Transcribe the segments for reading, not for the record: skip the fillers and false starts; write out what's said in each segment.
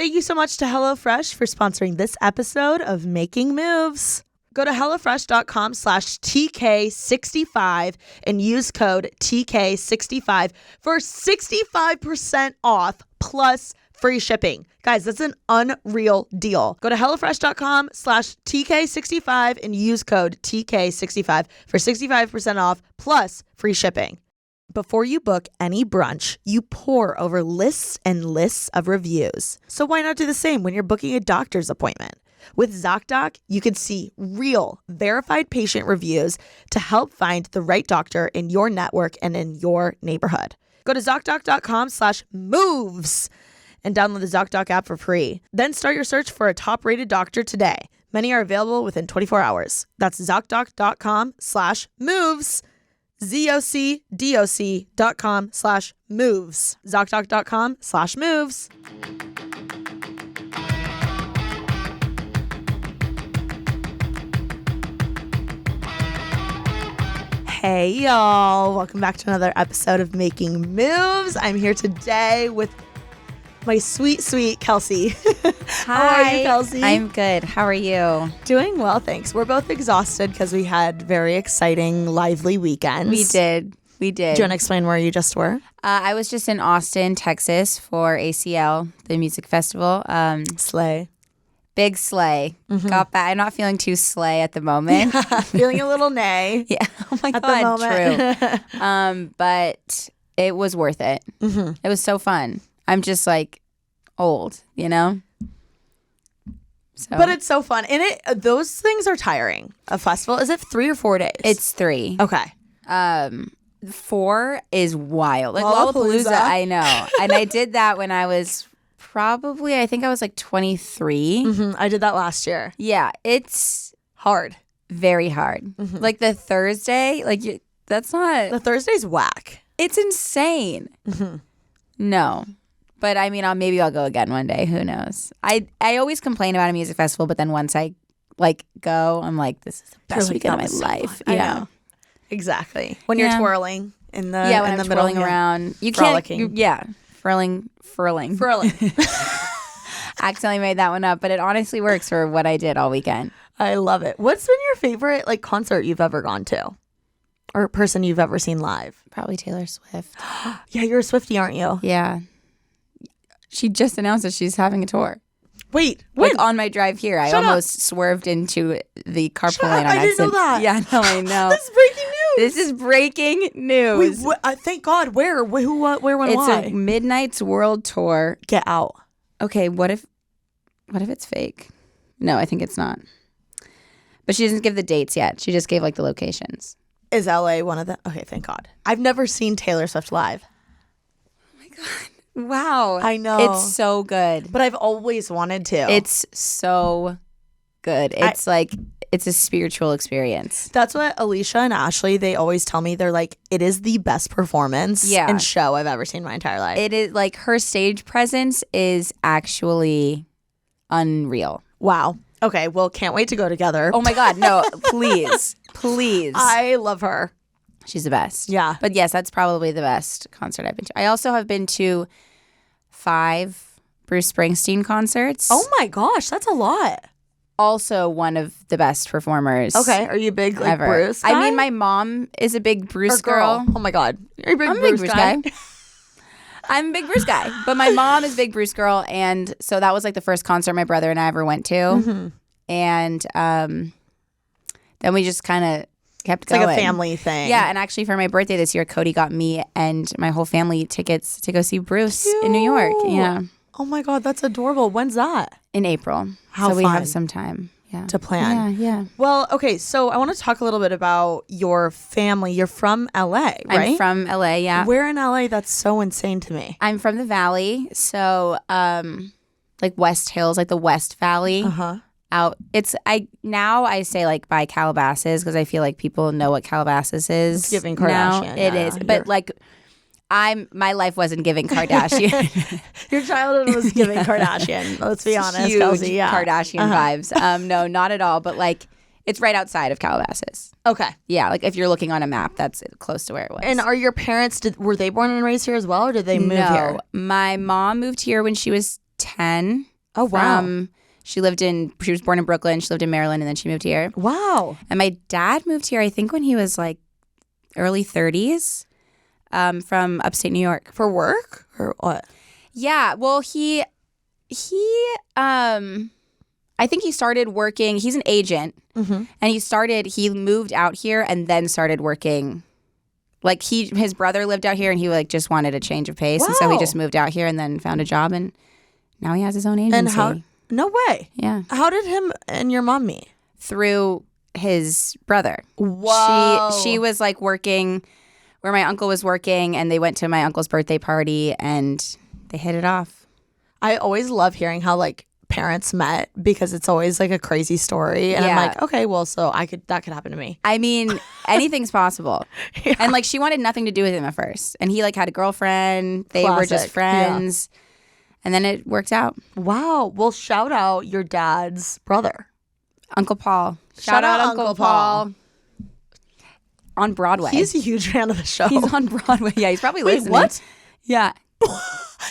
Thank you so much to HelloFresh for sponsoring this episode of Making Moves. Go to HelloFresh.com/TK65 and use code TK65 for 65% off plus free shipping. Guys, that's an unreal deal. Go to HelloFresh.com/TK65 and use code TK65 for 65% off plus free shipping. Before you book any brunch, you pore over lists and lists of reviews. So why not do the same when you're booking a doctor's appointment? With Zocdoc, you can see real, verified patient reviews to help find the right doctor in your network and in your neighborhood. Go to ZocDoc.com/moves and download the Zocdoc app for free. Then start your search for a top-rated doctor today. Many are available within 24 hours. That's ZocDoc.com/moves. ZocDoc.com/moves. ZocDoc.com/moves. Hey, y'all. Welcome back to another episode of Making Moves. I'm here today with my sweet, sweet Kelsey. Hi. How are you, Kelsey? I'm good. How are you? Doing well, thanks. We're both exhausted because we had very exciting, lively weekends. We did. Do you want to explain where you just were? I was just in Austin, Texas for ACL, the music festival. Slay. Big slay. Mm-hmm. Got back. I'm not feeling too slay at the moment. Yeah, feeling a little nay. Yeah. Oh my at God. The True. But it was worth it. Mm-hmm. It was so fun. I'm just like old, you know? So. But it's so fun. And those things are tiring. A festival, is it 3 or 4 days? It's 3. Okay. 4 is wild. Like Lollapalooza. I know. And I did that when I was I think I was like 23. Mm-hmm. I did that last year. Yeah, it's hard. Very hard. Mm-hmm. Like the Thursday, that's not... The Thursday's whack. It's insane. Mm-hmm. No. But I mean, maybe I'll go again one day. Who knows? I always complain about a music festival, but then once I go, I'm like, this is the best weekend of my life. I know. Exactly. When you're twirling in the when I'm middle, twirling around. You frolicking. can't. Furling. Accidentally made that one up, but it honestly works for what I did all weekend. I love it. What's been your favorite concert you've ever gone to? Or person you've ever seen live? Probably Taylor Swift. Yeah, you're a Swiftie, aren't you? Yeah. She just announced that she's having a tour. Wait, when? On my drive here, I almost swerved into the carpool lane on accident. I didn't know that. Yeah, no, I know. This is breaking news. This is breaking news. Wait, thank God. Where? Who? What? Where? When? Why? It's a Midnight's World Tour. Get out. Okay, what if it's fake? No, I think it's not. But she doesn't give the dates yet. She just gave the locations. Is LA one of them? Okay, thank God. I've never seen Taylor Swift live. Oh my God. Wow. I know. It's so good. But I've always wanted to. It's so good. It's it's a spiritual experience. That's what Alicia and Ashley, they always tell me. They're like, it is the best performance and show I've ever seen in my entire life. It is her stage presence is actually unreal. Wow. Okay, well, can't wait to go together. Oh my God, no, please. Please. I love her. She's the best. Yeah. But yes, that's probably the best concert I've been to. I also have been to 5 Bruce Springsteen concerts. Oh my gosh, that's a lot. Also one of the best performers. Okay, are you a big ever. Bruce guy? I mean, my mom is a big Bruce girl. Oh my God. Are you a big I'm Bruce a big Bruce guy? I'm a big Bruce guy. But my mom is a big Bruce girl. And so that was the first concert my brother and I ever went to. Mm-hmm. And then we just kind of kept going. It's like a family thing. Yeah, and actually for my birthday this year, Cody got me and my whole family tickets to go see Bruce in New York. Yeah. Oh my God, that's adorable. When's that? In April. How so fun. We have some time. Yeah. To plan. Yeah. Well, okay, so I want to talk a little bit about your family. You're from LA, right? I'm from LA, yeah. Where in LA? That's so insane to me. I'm from the Valley, so West Hills, the West Valley. Uh-huh. Out. I say by Calabasas because I feel like people know what Calabasas is. It's giving Kardashian. Now. It is, but my life wasn't giving Kardashian. Your childhood was giving Kardashian. Let's be honest, huge Kelsey. Yeah. Kardashian vibes. No, not at all. But it's right outside of Calabasas. Okay. Yeah, if you're looking on a map, that's close to where it was. And are your parents? Were they born and raised here as well, or did they move here? My mom moved here when she was 10. Oh, wow. She was born in Brooklyn. She lived in Maryland, and then she moved here. Wow. And my dad moved here, I think, when he was like early 30s from upstate New York. For work or what? Yeah. Well, I think he started working. He's an agent, and he moved out here and then started working. Like his brother lived out here, and he like just wanted a change of pace, and so he just moved out here and then found a job, and now he has his own agency. And no way. Yeah. How did him and your mom meet? Through his brother. Whoa. She was like working where my uncle was working, and they went to my uncle's birthday party, and they hit it off. I always love hearing how like parents met because it's always like a crazy story, and I'm like, okay, well, so that could happen to me. I mean, anything's possible. Yeah. And like she wanted nothing to do with him at first, and he like had a girlfriend. They were just friends, and then it worked out. Wow. Well, shout out your dad's brother, Uncle Paul. Shout out Uncle Paul. On Broadway. He's a huge fan of the show. He's on Broadway. Yeah, he's probably listening. What? Yeah.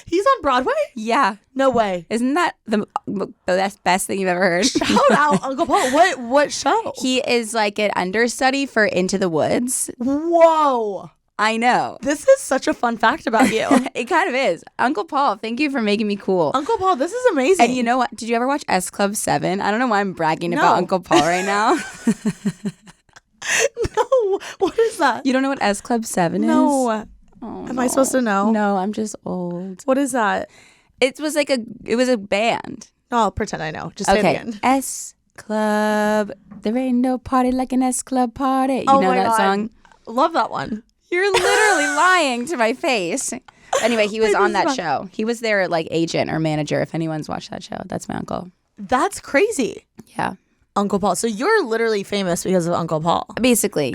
He's on Broadway? Yeah. No way. Isn't that the best thing you've ever heard? Shout out Uncle Paul. What show? He is like an understudy for Into the Woods. Whoa. I know. This is such a fun fact about you. It kind of is. Uncle Paul, thank you for making me cool. Uncle Paul, this is amazing. And you know what? Did you ever watch S Club 7? I don't know why I'm bragging about Uncle Paul right now. No. What is that? You don't know what S Club 7 is? No. Oh, Am I supposed to know? No, I'm just old. What is that? It was a band. No, I'll pretend I know. Just say it again. S Club. There ain't no party like an S Club party. You know that song? Love that one. You're literally lying to my face. Anyway, he was on that show. He was their like agent or manager. If anyone's watched that show, that's my uncle. That's crazy. Yeah. Uncle Paul. So you're literally famous because of Uncle Paul. Basically.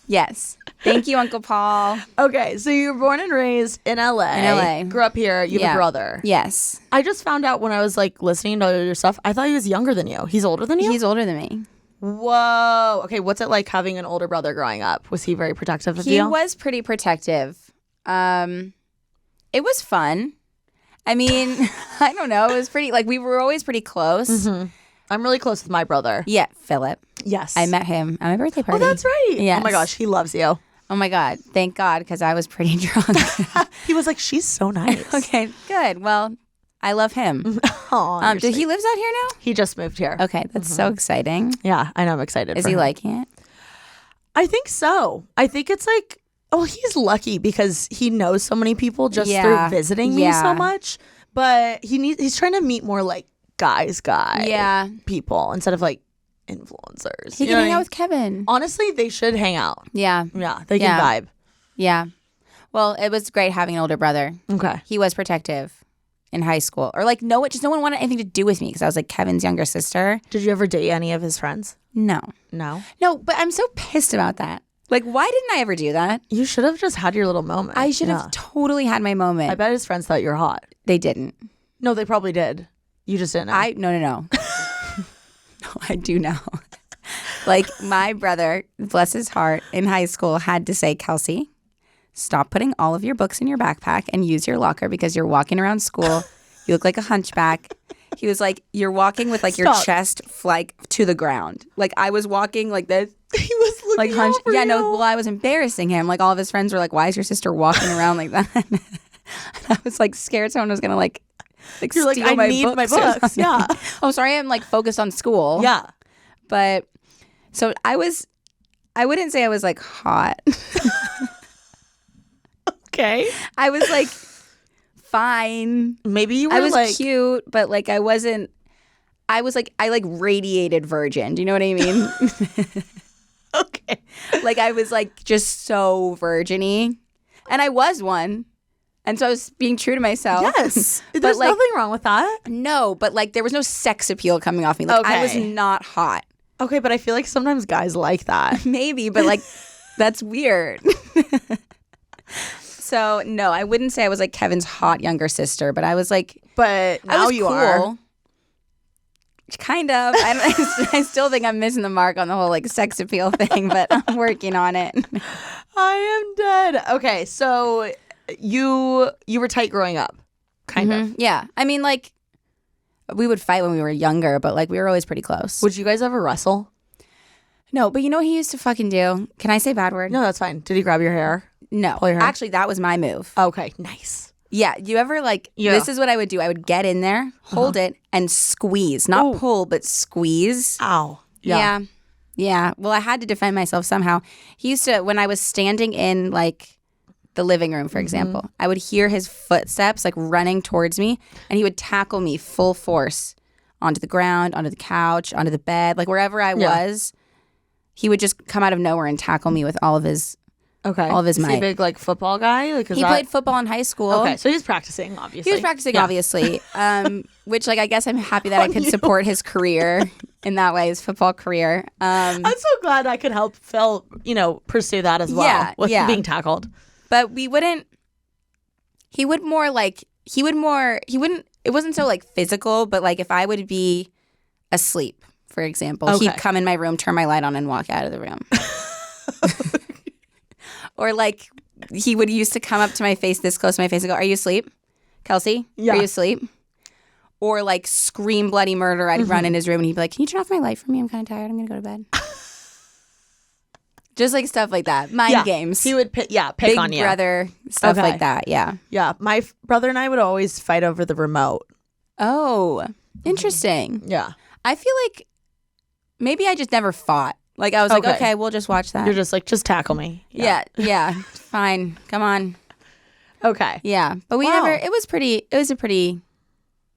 Yes. Thank you, Uncle Paul. Okay, so you were born and raised in LA. In LA. Grew up here. You have a brother. Yes. I just found out when I was like listening to your stuff, I thought he was younger than you. He's older than you? He's older than me. Whoa. Okay, what's it like having an older brother growing up? Was he very protective of you? He was pretty protective. It was fun. I mean, I don't know. It was pretty, like, we were always pretty close. Mm-hmm. I'm really close with my brother. Yeah, Philip. Yes. I met him at my birthday party. Oh, that's right. Yes. Oh my gosh, he loves you. Oh my God. Thank God, because I was pretty drunk. He was like, she's so nice. Okay, good. Well, I love him. Aww, he lives out here now? He just moved here. Okay, that's so exciting. Yeah, I know. I'm excited. Is he liking it? I think so. I think it's like, he's lucky because he knows so many people just through visiting me so much. But he's trying to meet more like guy people instead of like influencers. He can hang out with Kevin. Honestly, they should hang out. Yeah. Yeah, they can vibe. Yeah. Well, it was great having an older brother. Okay. He was protective in high school. Or like, no one wanted anything to do with me because I was like Kevin's younger sister. Did you ever date any of his friends? No. No? No, but I'm so pissed about that. Like, why didn't I ever do that? You should have just had your little moment. I should have totally had my moment. I bet his friends thought you were hot. They didn't. No, they probably did. You just didn't know. No. No, I do know. Like, my brother, bless his heart, in high school had to say, Kelsey, stop putting all of your books in your backpack and use your locker because you're walking around school. You look like a hunchback. He was like, you're walking with like your chest like to the ground. Like, I was walking like this. He was looking like over you. Well, I was embarrassing him. Like, all of his friends were like, why is your sister walking around like that? And I was like scared someone was gonna like you're steal like, I need my books. Yeah. Oh, sorry, I'm like focused on school. Yeah. But so I wouldn't say I was like hot. Okay. I was like fine. Maybe you were I was like cute, but like I wasn't. I was like I like radiated virgin. Do you know what I mean? Okay. Like I was like just so virgin-y. And I was one. And so I was being true to myself. Yes. There's like, nothing wrong with that. No, but like there was no sex appeal coming off me. Like I was not hot. Okay, but I feel like sometimes guys like that. Maybe, but like that's weird. So no, I wouldn't say I was like Kevin's hot younger sister, but I was like, but now you are. Kind of. I still think I'm missing the mark on the whole like sex appeal thing, but I'm working on it. I am dead. Okay, so you were tight growing up, kind of. Yeah. I mean, like, We would fight when we were younger, but like we were always pretty close. Would you guys ever wrestle? No, but you know what he used to fucking do? Can I say a bad word? No, that's fine. Did he grab your hair? No. Pull your hair? Actually, that was my move. Okay, nice. Yeah. You ever this is what I would do. I would get in there, hold it, and squeeze. Not pull, but squeeze. Ow. Yeah. Yeah. Well, I had to defend myself somehow. He used to, when I was standing in like the living room, for example, I would hear his footsteps like running towards me, and he would tackle me full force onto the ground, onto the couch, onto the bed, like wherever I was. He would just come out of nowhere and tackle me with all of his all of his might. Is he a might. big like football guy? Like, he played football in high school. Okay, so he was practicing, obviously. He was practicing, obviously, which like I guess I'm happy that I could support his career in that way, his football career. I'm so glad I could help Phil, pursue that as well with being tackled. But we wouldn't. He wouldn't. It wasn't so like physical, but like if I would be asleep, for example, he'd come in my room, turn my light on, and walk out of the room. Or like he would used to come up to my face, this close to my face, and go, "Are you asleep, Kelsey? Yeah. Are you asleep?" Or like scream bloody murder. I'd run in his room and he'd be like, "Can you turn off my light for me? I'm kind of tired. I'm gonna go to bed." Just like stuff like that. Mind games. He would pick Big on you. brother, stuff like that. Yeah. Yeah. My brother and I would always fight over the remote. Oh, interesting. Yeah. I feel like maybe I just never fought. Like I was like, okay, we'll just watch that. You're just like, just tackle me. Yeah. Fine. Come on. Okay. Yeah. But we never,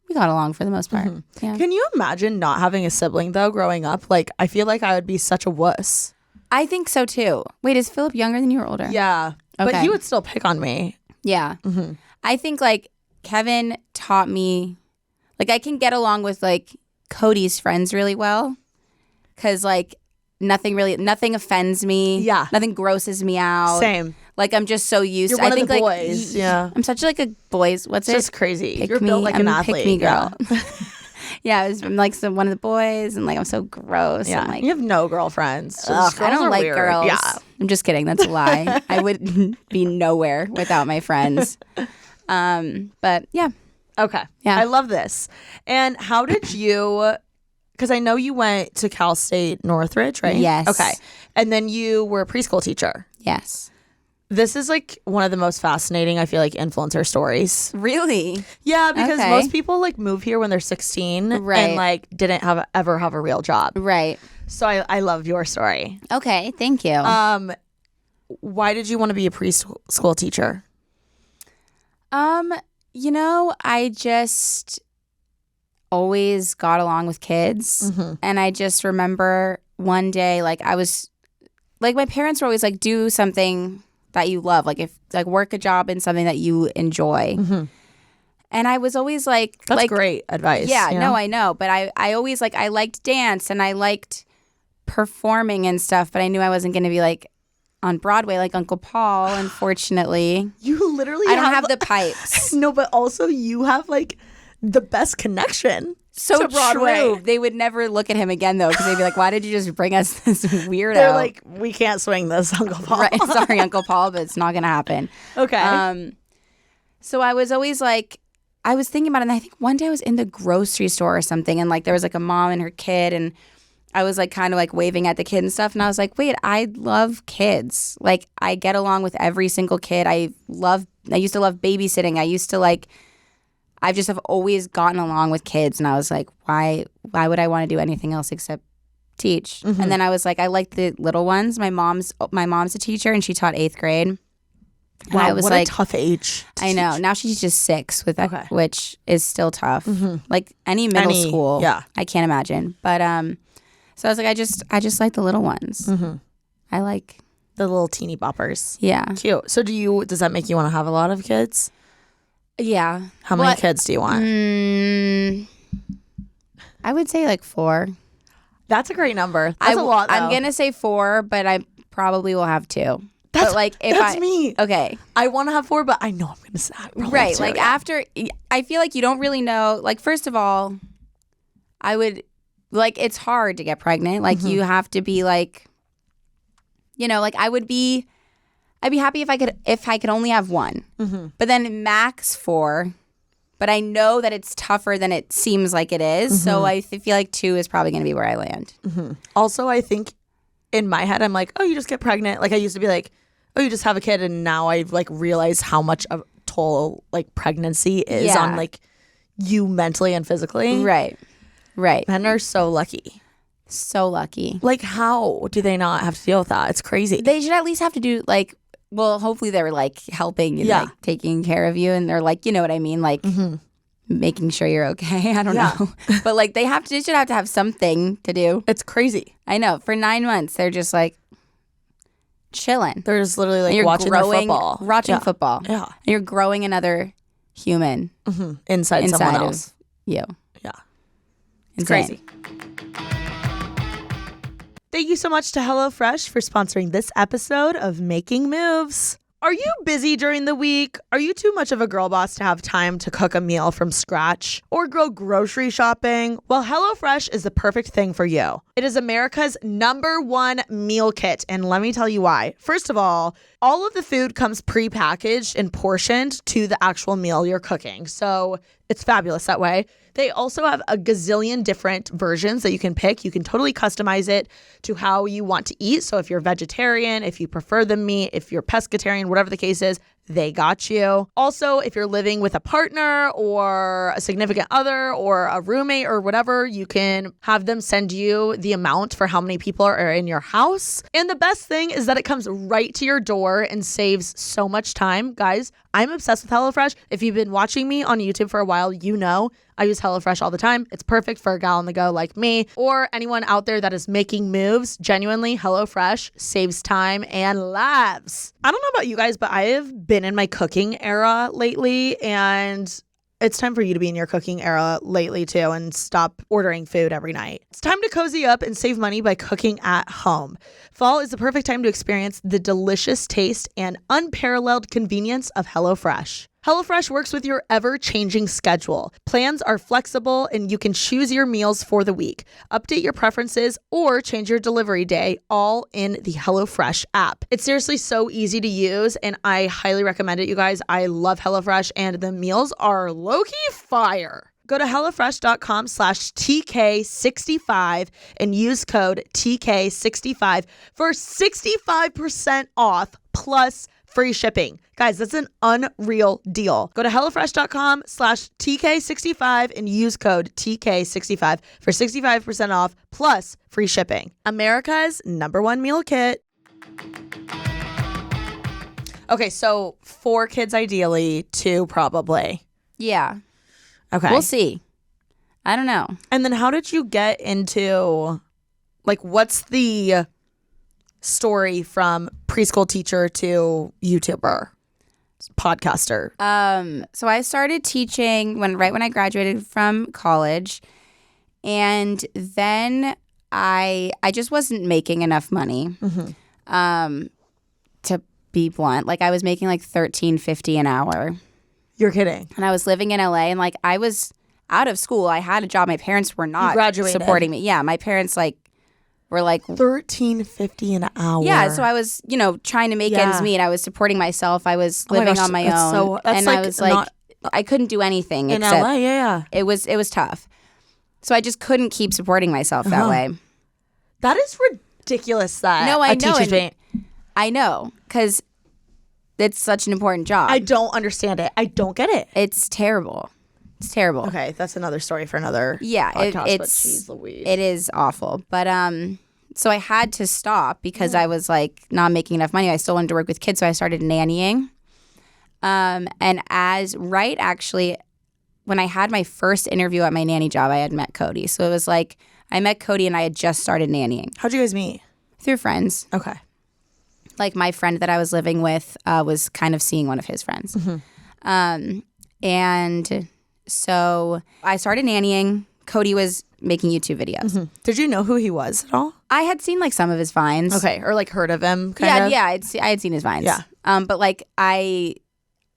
we got along for the most part. Yeah. Can you imagine not having a sibling though growing up? Like, I feel like I would be such a wuss. I think so too. Wait, is Philip younger than you or older? Yeah. Okay. But he would still pick on me. Yeah. I think like Kevin taught me, like I can get along with like Cody's friends really well. Cause like nothing offends me. Yeah. Nothing grosses me out. Same. Like I'm just so used You're to one I think of the like boys. Yeah. I'm such like a boys. What's It's it? just crazy. Pick You're me. built like I'm an a athlete. pick me girl. Yeah, I'm like one of the boys, and like I'm so gross. Yeah. And, like, you have no girlfriends. ugh, I don't like weird. girls. Yeah. I'm just kidding. That's a lie. I would be nowhere without my friends. But yeah. Okay. Yeah. I love this. And how did you, because I know you went to Cal State Northridge, right? Yes. Okay. And then you were a preschool teacher. Yes. This is like one of the most fascinating, I feel like, influencer stories. Really? Yeah, because Okay. most people like move here when they're 16 Right. and like didn't ever have a real job. Right. So I love your story. Okay. Thank you. Why did you want to be a preschool teacher? I just always got along with kids. And I just remember one day, like I was, like my parents were always like, do something that you love. Like if like work a job in something that you enjoy. And I was always like, That's great advice. yeah, you no, know? I know. But I always like, I liked dance and I liked performing and stuff, but I knew I wasn't going to be like on Broadway like Uncle Paul, unfortunately. You literally I don't have the pipes. No, but also you have like the best connection So to Broadway. true. They would never look at him again though, because they'd be like, "Why did you just bring us this weirdo?" They're like, we can't swing this, Uncle Paul. "Right, sorry, Uncle Paul, but it's not gonna happen." Okay. So I was always like, I was thinking about it, and I think one day I was in the grocery store or something, and like there was like a mom and her kid, and I was like kind of like waving at the kid and stuff, and I was like, wait, I love kids. Like I get along with every single kid. I used to love babysitting. I've just have always gotten along with kids, and I was like, why would I want to do anything else except teach? And then I was like, I like the little ones. My mom's a teacher, and she taught 8th grade. And wow, I was what like, a tough age. I know. Now she's just 6 with Okay. which is still tough. Like any middle school, yeah. I can't imagine. But so I was like, I just like the little ones. I like The little teeny boppers. yeah. Cute. So does that make you want to have a lot of kids? Yeah. How many kids do you want? I would say like 4. That's a great number. That's a lot, though. I'm gonna say 4, but I probably will have 2. But like if That's me. Okay. I want to have 4, but I know I'm going to say Right. 2, Like yeah. after, I feel like you don't really know. Like first of all, I would like it's hard to get pregnant. Like you have to be like, like I'd be happy if I could only have 1. But then max 4, But I know that it's tougher than it seems like it is. So I feel like 2 is probably going to be where I land. Also, I think in my head, I'm like, oh, you just get pregnant. Like I used to be like, oh, you just have a kid. And now I've like realized how much of toll like pregnancy is on like you mentally and physically. Right. Men are so lucky. So lucky. Like how do they not have to deal with that? It's crazy. They should at least have to do like, well, hopefully they're like helping and like taking care of you. And they're like, you know what I mean? Like making sure you're okay. I don't know. But like they should have to have something to do. It's crazy. I know. For 9 months, they're just like chilling. They're just literally like watching football. Watching football. Yeah. And you're growing another human inside someone of else. You. Yeah. It's crazy. Thank you so much to HelloFresh for sponsoring this episode of Making Moves. Are you busy during the week? Are you too much of a girl boss to have time to cook a meal from scratch or go grocery shopping? Well, HelloFresh is the perfect thing for you. It is America's #1 meal kit, and let me tell you why. First of all of the food comes prepackaged and portioned to the actual meal you're cooking, so it's fabulous that way. They also have a gazillion different versions that you can pick. You can totally customize it to how you want to eat. So if you're vegetarian, if you prefer the meat, if you're pescatarian, whatever the case is, they got you. Also, if you're living with a partner or a significant other or a roommate or whatever, you can have them send you the amount for how many people are in your house. And the best thing is that it comes right to your door and saves so much time. Guys, I'm obsessed with HelloFresh. If you've been watching me on YouTube for a while, you know I use HelloFresh all the time. It's perfect for a gal on the go like me or anyone out there that is making moves. Genuinely, HelloFresh saves time and lives. I don't know about you guys, but I have been in my cooking era lately, and it's time for you to be in your cooking era lately too and stop ordering food every night. It's time to cozy up and save money by cooking at home. Fall is the perfect time to experience the delicious taste and unparalleled convenience of HelloFresh. HelloFresh works with your ever-changing schedule. Plans are flexible and you can choose your meals for the week, update your preferences, or change your delivery day all in the HelloFresh app. It's seriously so easy to use and I highly recommend it, you guys. I love HelloFresh and the meals are low-key fire. Go to HelloFresh.com/TK65 and use code TK65 for 65% off plus free shipping. Guys, that's an unreal deal. Go to HelloFresh.com/TK65 and use code TK65 for 65% off plus free shipping. America's #1 meal kit. Okay, so 4 kids ideally, 2 probably. Yeah. Okay. We'll see. I don't know. And then how did you get into, like, what's the story from preschool teacher to YouTuber, podcaster? So I started teaching right when I graduated from college, and then I just wasn't making enough money. To be blunt, like I was making like $13.50 an hour. You're kidding. And I was living in LA, and like I was out of school. I had a job. My parents were not supporting me. Yeah, my parents were like $13.50 an hour. Yeah, so I was, trying to make ends meet. I was supporting myself. I was living on my own. And I was like, I couldn't do anything in except LA. Yeah. It was tough. So I just couldn't keep supporting myself that way. That is ridiculous. That no, I know. Teacher's I know, because it's such an important job. I don't understand it. I don't get it. It's terrible. It's terrible. Okay, that's another story for another podcast. But geez Louise. It is awful. But so I had to stop because I was like not making enough money. I still wanted to work with kids, so I started nannying. And actually, when I had my first interview at my nanny job, I had met Cody. So it was like I met Cody and I had just started nannying. How'd you guys meet? Through friends. Okay. Like my friend that I was living with was kind of seeing one of his friends. And so I started nannying. Cody was making YouTube videos. Did you know who he was at all? I had seen like some of his vines. Okay, or like heard of him kind of? Yeah, I had seen his vines. Yeah. But like I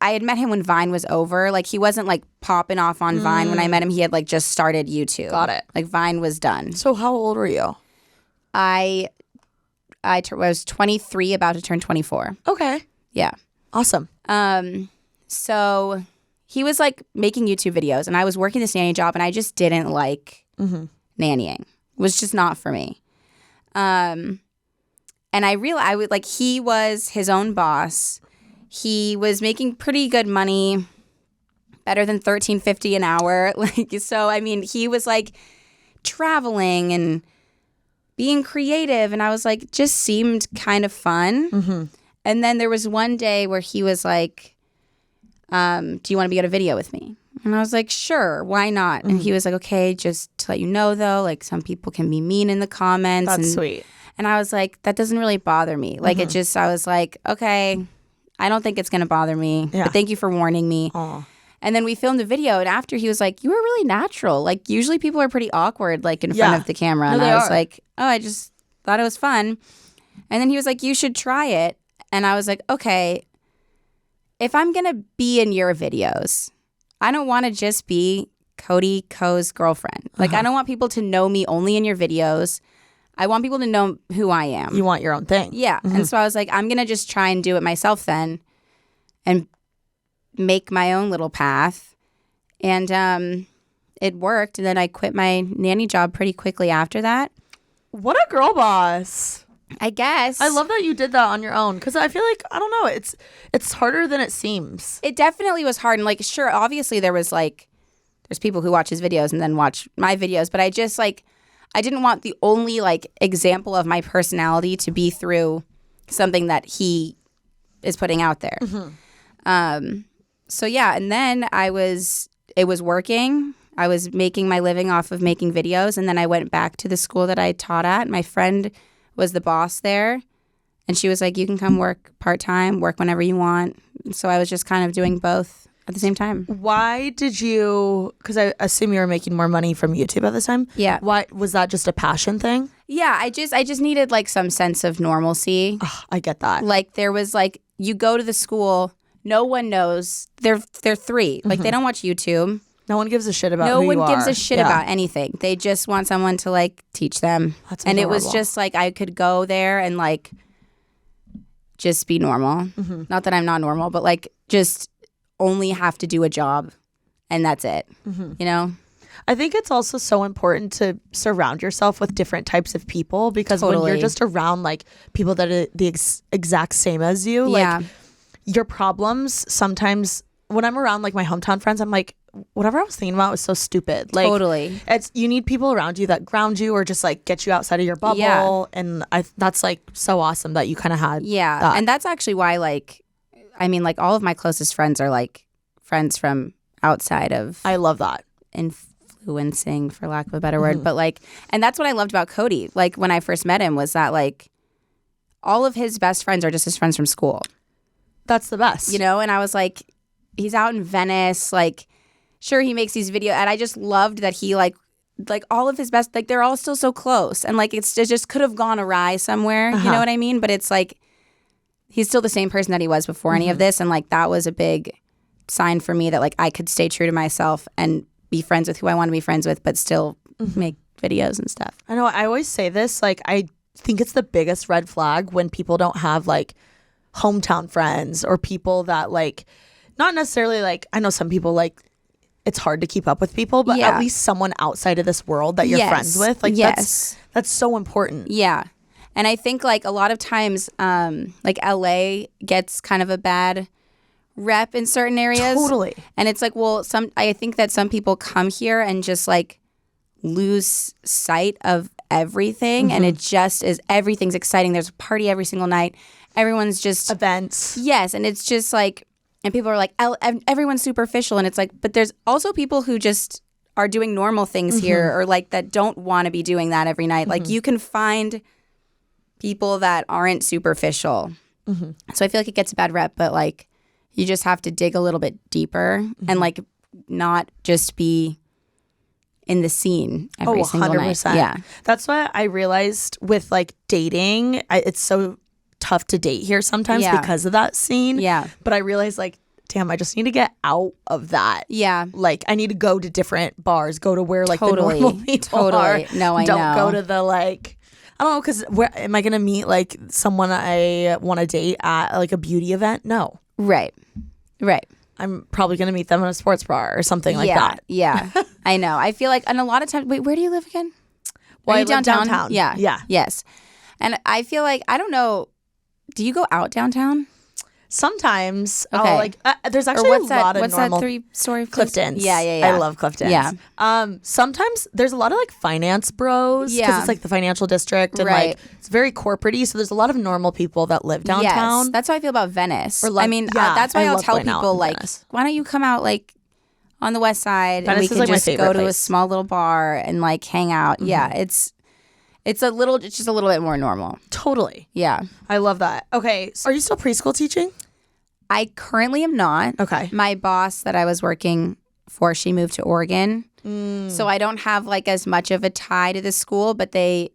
had met him when Vine was over. Like he wasn't like popping off on Vine when I met him. He had like just started YouTube. Got it. Like Vine was done. So how old were you? I was 23, about to turn 24. Okay. Yeah. Awesome. So he was like making YouTube videos, and I was working this nanny job, and I just didn't like nannying. It was just not for me. And I realized he was his own boss. He was making pretty good money, better than $13.50 an hour. So I mean, he was like traveling and being creative, and I was like, just seemed kind of fun. And then there was one day where he was like, do you want to be on a video with me? And I was like, sure, why not? And he was like, okay, just to let you know though, like some people can be mean in the comments. That's sweet. And I was like, that doesn't really bother me. Like it just, I was like, okay, I don't think it's going to bother me. Yeah. But thank you for warning me. Aww. And then we filmed a video, and after he was like, you were really natural. Like usually people are pretty awkward like in front of the camera. And I was like, oh, I just thought it was fun. And then he was like, you should try it. And I was like, okay, if I'm going to be in your videos, I don't want to just be Cody Co's girlfriend. Like, I don't want people to know me only in your videos. I want people to know who I am. You want your own thing. Yeah. And so I was like, I'm going to just try and do it myself then and make my own little path. And it worked. And then I quit my nanny job pretty quickly after that. What a girl boss. I guess. I love that you did that on your own, because I feel like, I don't know, it's harder than it seems. It definitely was hard. And like, sure, obviously there's people who watch his videos and then watch my videos, but I just like, I didn't want the only like example of my personality to be through something that he is putting out there. So yeah, and then it was working. I was making my living off of making videos, and then I went back to the school that I taught at. My friend was the boss there, and she was like, you can come work part-time, work whenever you want. So I was just kind of doing both at the same time. Why did you, because I assume you were making more money from YouTube at the time. Yeah. Why was that, just a passion thing? Yeah, I just needed like some sense of normalcy. I get that. Like there was like, you go to the school, no one knows. They're 3. Like they don't watch YouTube. No one gives a shit about who you are. No one gives a shit about anything. They just want someone to like teach them. That's adorable. And it was just like I could go there and like just be normal. Not that I'm not normal, but like just only have to do a job and that's it. You know? I think it's also so important to surround yourself with different types of people, because when you're just around like people that are the exact same as you, like your problems sometimes, when I'm around like my hometown friends, I'm like, whatever I was thinking about was so stupid. Like, it's, you need people around you that ground you or just like get you outside of your bubble. Yeah. And that's like so awesome that you kind of had that. And that's actually why, like, I mean, like all of my closest friends are like friends from outside of. I love that. Influencing, for lack of a better word. But like, and that's what I loved about Cody. Like when I first met him was that like all of his best friends are just his friends from school. That's the best. You know? And I was like, he's out in Venice, like, sure, he makes these videos, and I just loved that he like all of his best, like they're all still so close, and like it just could have gone awry somewhere, you know what I mean? But it's like he's still the same person that he was before any of this, and like that was a big sign for me that like I could stay true to myself and be friends with who I want to be friends with, but still make videos and stuff. I know. I always say this, like I think it's the biggest red flag when people don't have like hometown friends or people that like, not necessarily like, I know some people like, it's hard to keep up with people, but at least someone outside of this world that you're friends with. Like that's so important. Yeah. And I think like a lot of times like LA gets kind of a bad rep in certain areas. Totally. And it's like, well, I think that some people come here and just like lose sight of everything. And it just is, everything's exciting. There's a party every single night. Everyone's just events. Yes. And it's just like, and people are like, everyone's superficial. And it's like, but there's also people who just are doing normal things here, or like that don't want to be doing that every night. Like you can find people that aren't superficial. So I feel like it gets a bad rep, but like you just have to dig a little bit deeper and like not just be in the scene every single 100%. Night. Yeah. That's what I realized with like dating. It's so tough to date here sometimes because of that scene. Yeah. But I realized like, damn, I just need to get out of that. Yeah. Like I need to go to different bars, go to where like the normal people are. No, I Don't know. go to the like, I don't know, because where am I going to meet like someone I want to date at like a beauty event? No. Right. I'm probably going to meet them in a sports bar or something like that. Yeah, I know. I feel like, and a lot of times, wait, where do you live again? Well, Are I you live downtown. Yeah. Yes. And I feel like, I don't know, do you go out downtown? Sometimes. Okay. I'll there's actually a lot of what's normal. that 3-story place? Clifton's. Yeah. I love Clifton's. Yeah. Sometimes there's a lot of like finance bros because it's like the financial district and like it's very corporate-y. So there's a lot of normal people that live downtown. Yes. That's how I feel about Venice. Or that's why I'll tell going out people in like, Venice. why don't you come out like on the west side Venice and we is, can like, my just favorite go to a place. small little bar and like hang out. Mm-hmm. Yeah, it's just a little bit more normal. Totally. Yeah. I love that. Okay. So are you still preschool teaching? I currently am not. Okay. My boss that I was working for, she moved to Oregon. So I don't have like as much of a tie to the school, but they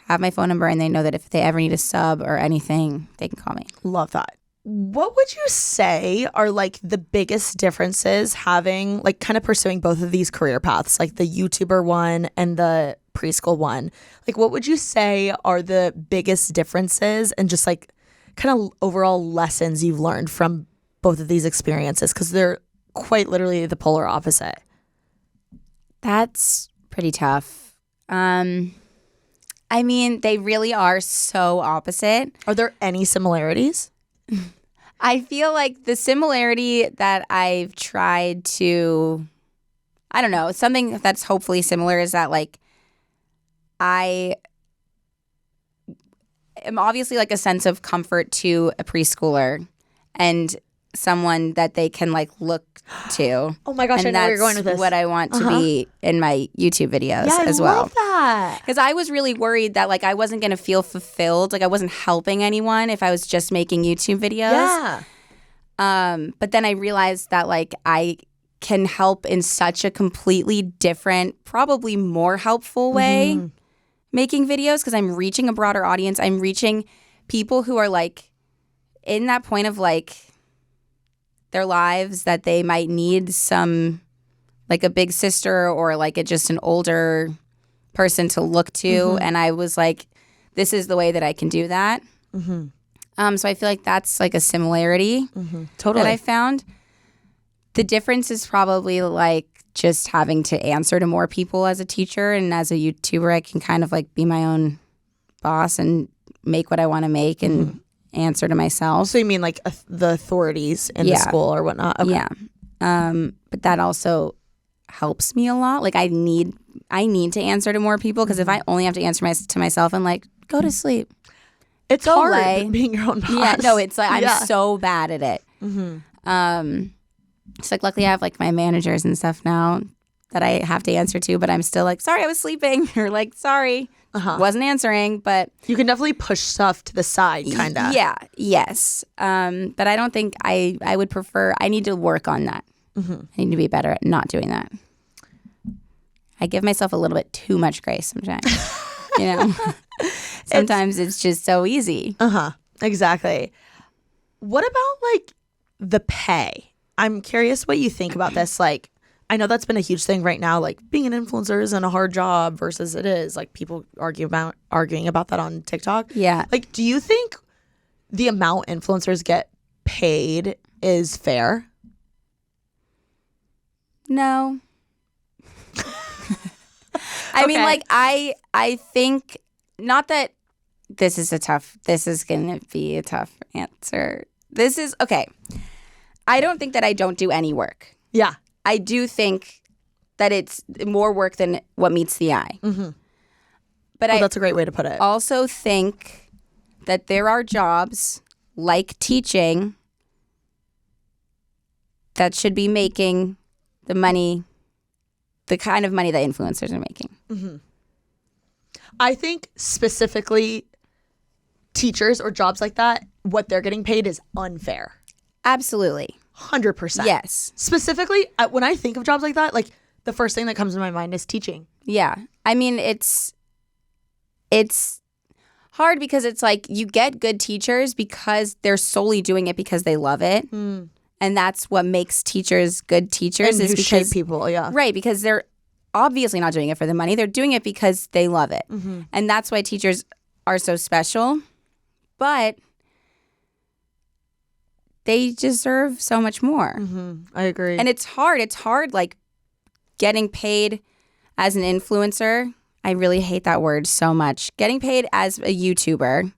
have my phone number and they know that if they ever need a sub or anything, they can call me. Love that. What would you say are like the biggest differences having like kind of pursuing both of these career paths, like the YouTuber one and the preschool one? Like what would you say are the biggest differences and just like kind of overall lessons you've learned from both of these experiences? Because they're quite literally the polar opposite. That's pretty tough. I mean, they really are so opposite. Are there any similarities? I feel like the similarity that I've tried to, I don't know, something that's hopefully similar is that like I am obviously like a sense of comfort to a preschooler and someone that they can like look to. Oh my gosh, and I know where you're going with this. That's what I want to be in my YouTube videos as well. I love that. Because I was really worried that like I wasn't going to feel fulfilled, like I wasn't helping anyone if I was just making YouTube videos. Yeah. But then I realized that like I can help in such a completely different, probably more helpful way making videos because I'm reaching a broader audience. I'm reaching people who are like in that point of like their lives that they might need some like a big sister or like just an older person to look to. And I was like, this is the way that I can do that. So I feel like that's like a similarity Totally. that I found. The difference is probably like just having to answer to more people as a teacher, and as a YouTuber I can kind of like be my own boss and make what I want to make and answer to myself. So you mean like the authorities in the school or whatnot? Okay. Yeah. But that also helps me a lot. Like I need to answer to more people because if I only have to answer to myself, I'm like, go to sleep. It's Go hard lay. being your own boss. Yeah, no, it's like I'm so bad at it. It's like luckily I have like my managers and stuff now that I have to answer to, but I'm still like, sorry, I was sleeping, or like, sorry, wasn't answering. But you can definitely push stuff to the side, kind of. Yeah, yes. But I don't think I would prefer. I need to work on that. I need to be better at not doing that. I give myself a little bit too much grace sometimes. You know, sometimes it's just so easy. Exactly. What about like the pay? I'm curious what you think about this. Like, I know that's been a huge thing right now. Like, being an influencer isn't a hard job versus it is. Like, people arguing about that on TikTok. Yeah. Like, do you think the amount influencers get paid is fair? No. I mean, like, I think, not that this is going to be a tough answer. This is, okay. I don't think that I don't do any work. Yeah. I do think that it's more work than what meets the eye. But that's a great way to put it. Also think that there are jobs like teaching that should be making the money, the kind of money that influencers are making. I think specifically teachers or jobs like that, what they're getting paid is unfair. Absolutely. 100%. Yes. Specifically, when I think of jobs like that, like the first thing that comes to my mind is teaching. Yeah. I mean, it's hard because it's like you get good teachers because they're solely doing it because they love it. And that's what makes teachers good teachers. And is who because shape people, yeah. Right, because they're obviously not doing it for the money. They're doing it because they love it. And that's why teachers are so special. But they deserve so much more. I agree. And it's hard like getting paid as an influencer. I really hate that word so much. Getting paid as a YouTuber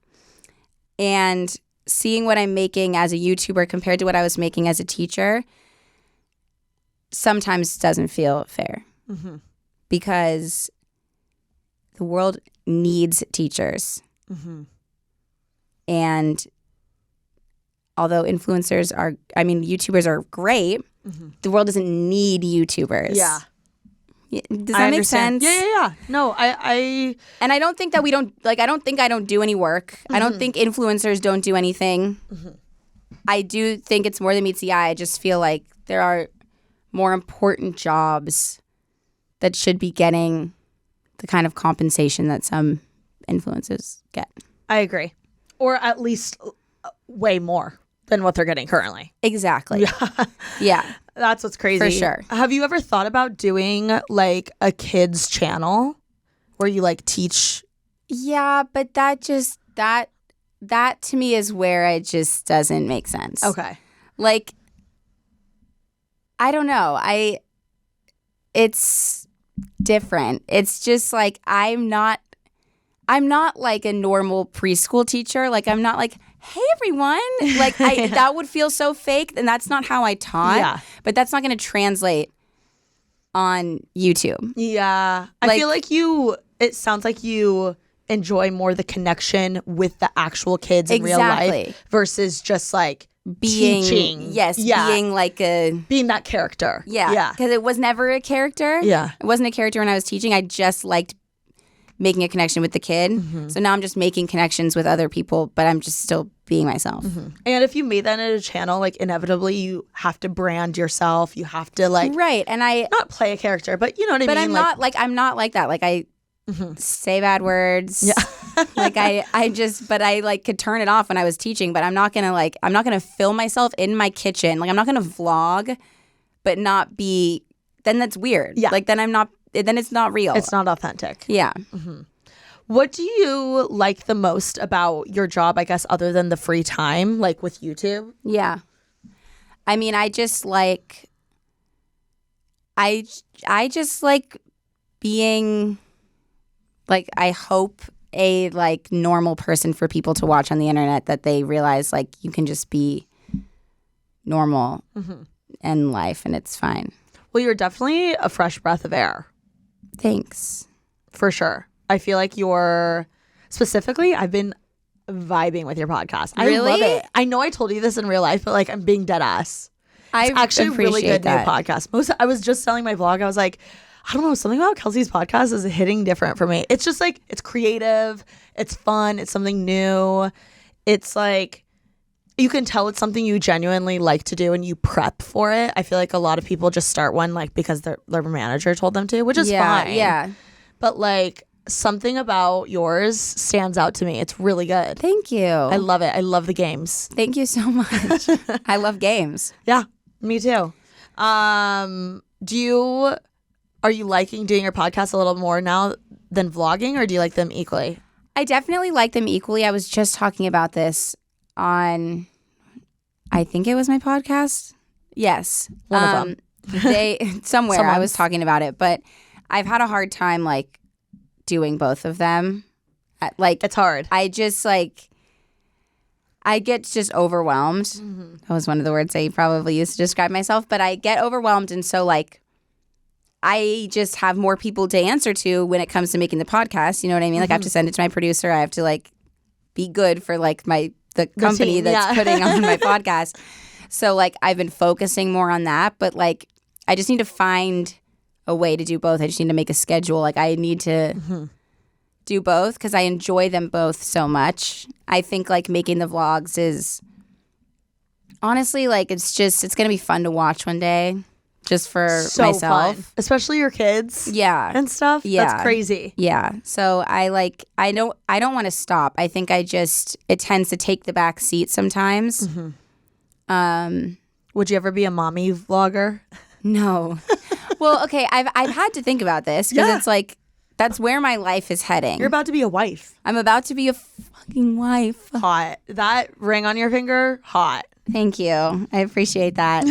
and seeing what I'm making as a YouTuber compared to what I was making as a teacher sometimes doesn't feel fair because the world needs teachers. And although YouTubers are great, the world doesn't need YouTubers. Yeah. Does that make sense? Yeah. No, I And I don't think that I don't think I don't do any work. I don't think influencers don't do anything. I do think it's more than meets the eye. I just feel like there are more important jobs that should be getting the kind of compensation that some influencers get. I agree. Or at least way more than what they're getting currently. Exactly. Yeah. That's what's crazy. For sure. Have you ever thought about doing like a kids channel where you like teach? Yeah, but that to me is where it just doesn't make sense. Okay. Like, I don't know. It's different. It's just like I'm not like a normal preschool teacher. Like I'm not like, hey everyone. Like that would feel so fake, and that's not how I taught. Yeah. But that's not going to translate on YouTube. Yeah. I feel like it sounds like you enjoy more the connection with the actual kids in real life versus just like teaching. Yes, being like being that character. Yeah. Because it was never a character. Yeah. It wasn't a character when I was teaching. I just liked making a connection with the kid. So now I'm just making connections with other people, but I'm just still being myself. And if you made that in a channel, like inevitably you have to brand yourself. You have to like and I not play a character, but you know what I mean. But I'm not like that. Like I say bad words. Yeah. Like I like could turn it off when I was teaching, but I'm not gonna film myself in my kitchen. Like I'm not gonna vlog, but not be. Then that's weird. Yeah. Like then it's not real. It's not authentic. Yeah. What do you like the most about your job, I guess, other than the free time, like with YouTube? Yeah. I mean, I just like being like, I hope a like normal person for people to watch on the internet, that they realize like you can just be normal in life and it's fine. Well, you're definitely a fresh breath of air. Thanks. For sure. I feel like I've been vibing with your podcast. Really? I love it. I know I told you this in real life, but like I'm being dead ass. It's actually a really good new podcast. I was just selling my vlog. I was like, I don't know, something about Kelsey's podcast is hitting different for me. It's just like, it's creative, it's fun, it's something new. It's like, you can tell it's something you genuinely like to do and you prep for it. I feel like a lot of people just start one like because their manager told them to, which is fine. Yeah. But like something about yours stands out to me. It's really good. Thank you. I love it. I love the games. Thank you so much. I love games. Yeah, me too. Are you liking doing your podcast a little more now than vlogging, or do you like them equally? I definitely like them equally. I was just talking about this on, I think it was my podcast. Yes. One of them. Somewhere I was talking about it, but I've had a hard time like doing both of them. Like it's hard. I just like, I get just overwhelmed. That was one of the words I probably used to describe myself, but I get overwhelmed. And so like, I just have more people to answer to when it comes to making the podcast. You know what I mean? Like I have to send it to my producer. I have to like be good for like the company that's putting on my podcast. So like I've been focusing more on that, but like I just need to find a way to do both. I just need to make a schedule. Like I need to do both because I enjoy them both so much. I think like making the vlogs is honestly like it's going to be fun to watch one day. Just for myself. Fun. Especially your kids. Yeah. And stuff. Yeah. That's crazy. Yeah. So I don't want to stop. I think it tends to take the back seat sometimes. Would you ever be a mommy vlogger? No. Well, okay. I've had to think about this because it's like, that's where my life is heading. You're about to be a wife. I'm about to be a fucking wife. Hot. That ring on your finger, hot. Thank you. I appreciate that.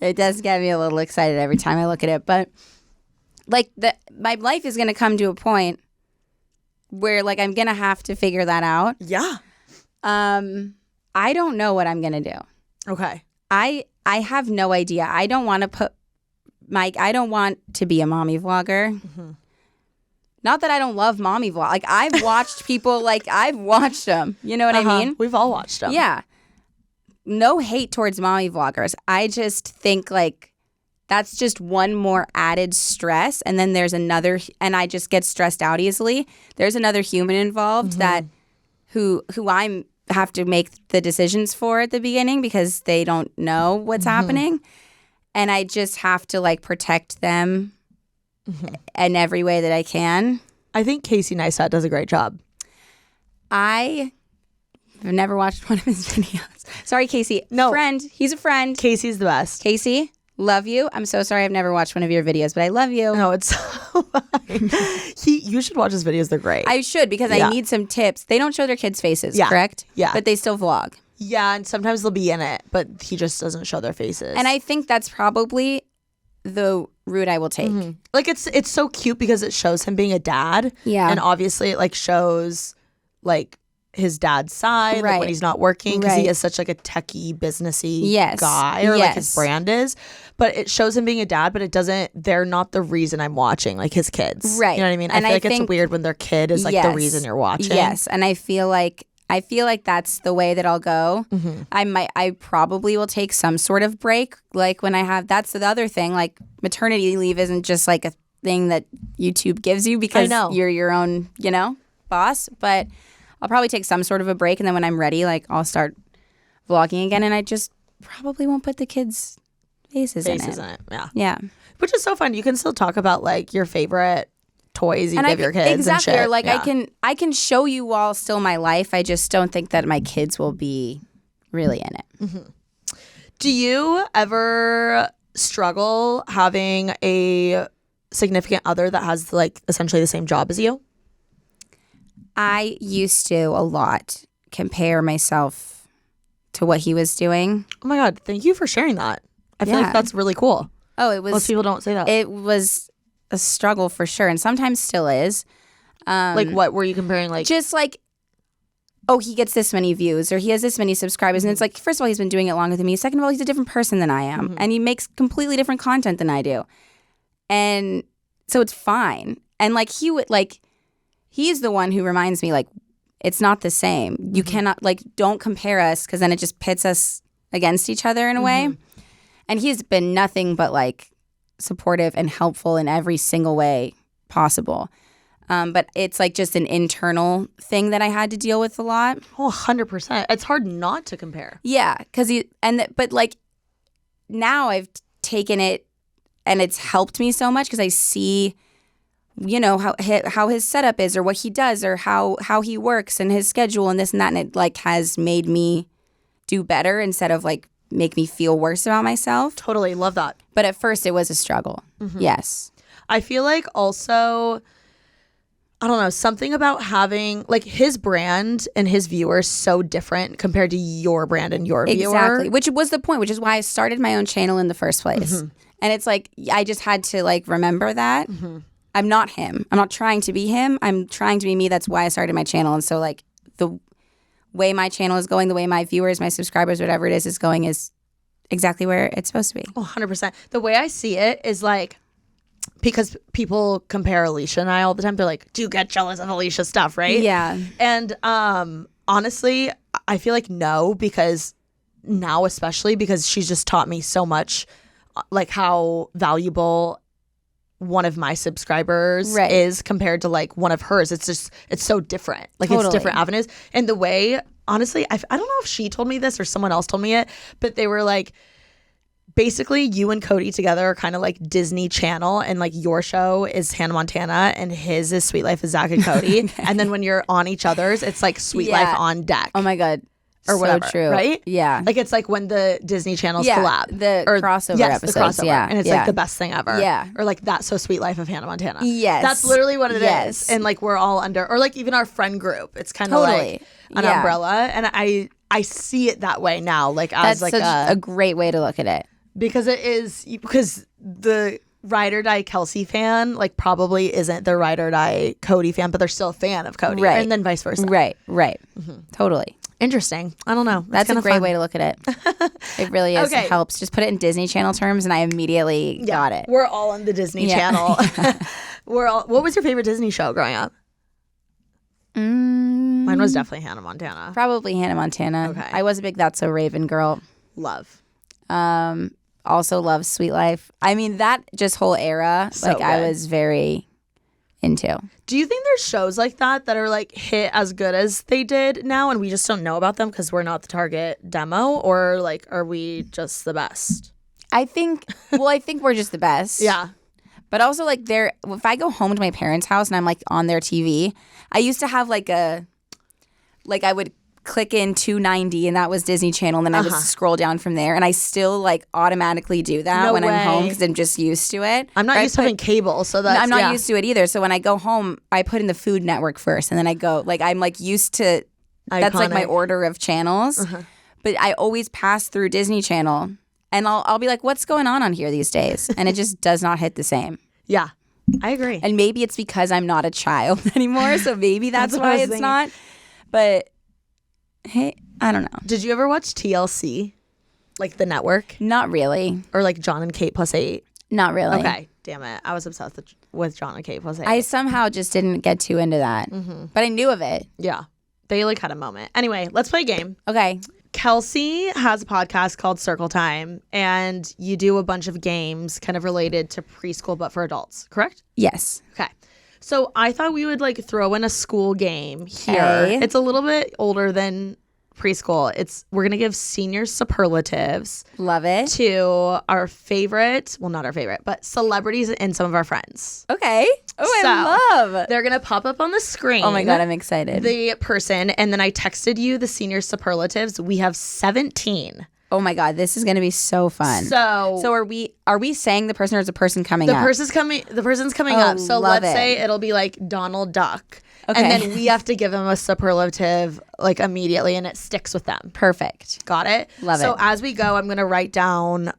It does get me a little excited every time I look at it. But like my life is going to come to a point where like I'm going to have to figure that out. Yeah. I don't know what I'm going to do. Okay. I have no idea. I don't want to be a mommy vlogger. Mm-hmm. Not that I don't love mommy vlog. Like I've watched people, like I've watched them. You know what I mean? We've all watched them. Yeah. No hate towards mommy vloggers. I just think like that's just one more added stress. And then there's another, and I just get stressed out easily. There's another human involved that who I'm have to make the decisions for at the beginning because they don't know what's happening. And I just have to like protect them in every way that I can. I think Casey Neistat does a great job. I've never watched one of his videos. Sorry, Casey. No. Friend. He's a friend. Casey's the best. Casey, love you. I'm so sorry I've never watched one of your videos, but I love you. No, it's so fine. You should watch his videos. They're great. I should because I need some tips. They don't show their kids' faces, correct? Yeah. But they still vlog. Yeah, and sometimes they'll be in it, but he just doesn't show their faces. And I think that's probably the route I will take. Like it's so cute because it shows him being a dad. Yeah. And obviously it like shows like his dad's side, like when he's not working, because he is such like a techie, businessy guy, or like his brand is. But it shows him being a dad, but it doesn't. They're not the reason I'm watching, like his kids. Right. You know what I mean? And I feel like it's weird when their kid is like the reason you're watching. Yes, and I feel like that's the way that I'll go. I probably will take some sort of break, like when I have. That's the other thing. Like maternity leave isn't just like a thing that YouTube gives you because you're your own, boss. But I'll probably take some sort of a break, and then when I'm ready, like I'll start vlogging again, and I just probably won't put the kids' faces in it. Yeah. Which is so fun. You can still talk about like your favorite toys you give your kids exactly, and shit. Or like I can show you all still my life. I just don't think that my kids will be really in it. Do you ever struggle having a significant other that has like essentially the same job as you? I used to a lot compare myself to what he was doing. Oh my God, thank you for sharing that. I feel like that's really cool. Oh, it was. Most people don't say that. It was a struggle for sure, and sometimes still is. Like what were you comparing? Like just like, oh, he gets this many views or he has this many subscribers, and it's like, first of all, he's been doing it longer than me. Second of all, he's a different person than I am, and he makes completely different content than I do, and so it's fine. And like he's the one who reminds me like it's not the same. You cannot like don't compare us because then it just pits us against each other in a way. And he's been nothing but like supportive and helpful in every single way possible. But it's like just an internal thing that I had to deal with a lot. Oh, 100%. It's hard not to compare. Yeah, because but like now I've taken it and it's helped me so much because I see, how his setup is or what he does or how he works and his schedule and this and that, and it like has made me do better instead of like make me feel worse about myself. Totally. Love that. But at first it was a struggle. Yes. I feel like also, I don't know, something about having like his brand and his viewers so different compared to your brand and your viewer. Exactly. Which was the point, which is why I started my own channel in the first place. And it's like, I just had to like remember that. I'm not him. I'm not trying to be him. I'm trying to be me. That's why I started my channel. And so like the way my channel is going, the way my viewers, my subscribers, whatever it is going is exactly where it's supposed to be. Oh, 100%. The way I see it is like, because people compare Alicia and I all the time. They're like, do you get jealous of Alicia's stuff, right? Yeah. And honestly, I feel like no, because now especially because she's just taught me so much like how valuable one of my subscribers is compared to like one of hers. It's so different. Like it's different avenues. And the way, honestly, I don't know if she told me this or someone else told me it, but they were like, basically you and Cody together are kind of like Disney Channel, and like your show is Hannah Montana and his is Sweet Life of Zach and Cody. And then when you're on each other's, it's like Sweet Life on deck. Oh my God. or whatever. So true. Right? Yeah. Like it's like when the Disney channels collab. The crossover episodes. The crossover. Yeah. And it's like the best thing ever. Yeah. Or like That's So Sweet Life of Hannah Montana. Yes. That's literally what it is. And like we're all under, or like even our friend group. It's kind of like an umbrella. And I see it that way now. Like as that's like a great way to look at it. Because the ride or die Kelsey fan like probably isn't the ride or die Cody fan, but they're still a fan of Cody. Right. And then vice versa. Right. Totally. Interesting. I don't know. That's a great way to look at it. It really is. Okay. It helps. Just put it in Disney Channel terms and I immediately got it. We're all on the Disney Channel. What was your favorite Disney show growing up? Mine was definitely Hannah Montana. Probably Hannah Montana. Okay. I was a big That's So Raven girl. Love. Also love Sweet Life. I mean, that just whole era, So good. I was very into. Do you think there's shows like that are like hit as good as they did now and we just don't know about them because we're not the target demo, or like are we just the best? I think we're just the best. Yeah. But also like if I go home to my parents' house and I'm like on their TV, I used to have I would click in 290 and that was Disney Channel and then I would scroll down from there and I still like automatically do that when I'm home because I'm just used to it. I'm not used to having cable, so that's I'm not used to it either. So when I go home, I put in the Food Network first and then I go I'm like used to that's like my order of channels. But I always pass through Disney Channel and I'll be like, what's going on here these days? And it just does not hit the same. Yeah. I agree. And maybe it's because I'm not a child anymore, so maybe that's why it's not. But hey, I don't know. Did you ever watch TLC? Like the network? Not really. Or like John and Kate plus 8? Not really. Okay. Damn it. I was obsessed with John and Kate plus 8. I somehow just didn't get too into that. But I knew of it. Yeah. They like had a moment. Anyway, let's play a game. Okay. Kelsey has a podcast called Circle Time, and you do a bunch of games kind of related to preschool but for adults, correct? Yes. Okay. So I thought we would like throw in a school game here. Okay. It's a little bit older than preschool. We're going to give senior superlatives Love it. to our favorite, well, not our favorite, but celebrities and some of our friends. Okay. Oh, So, I love. They're going to pop up on the screen. Oh my God, I'm excited. The person, and then I texted you the senior superlatives. We have 17. Oh my God, this is going to be so fun. So are we saying the person or is the person coming the up? person's coming Oh, up. So love let's it. say it'll be like Donald Duck. Okay. And then we have to give them a superlative like immediately and it sticks with them. Perfect. Got it? Love So it. as we go, I'm going to write down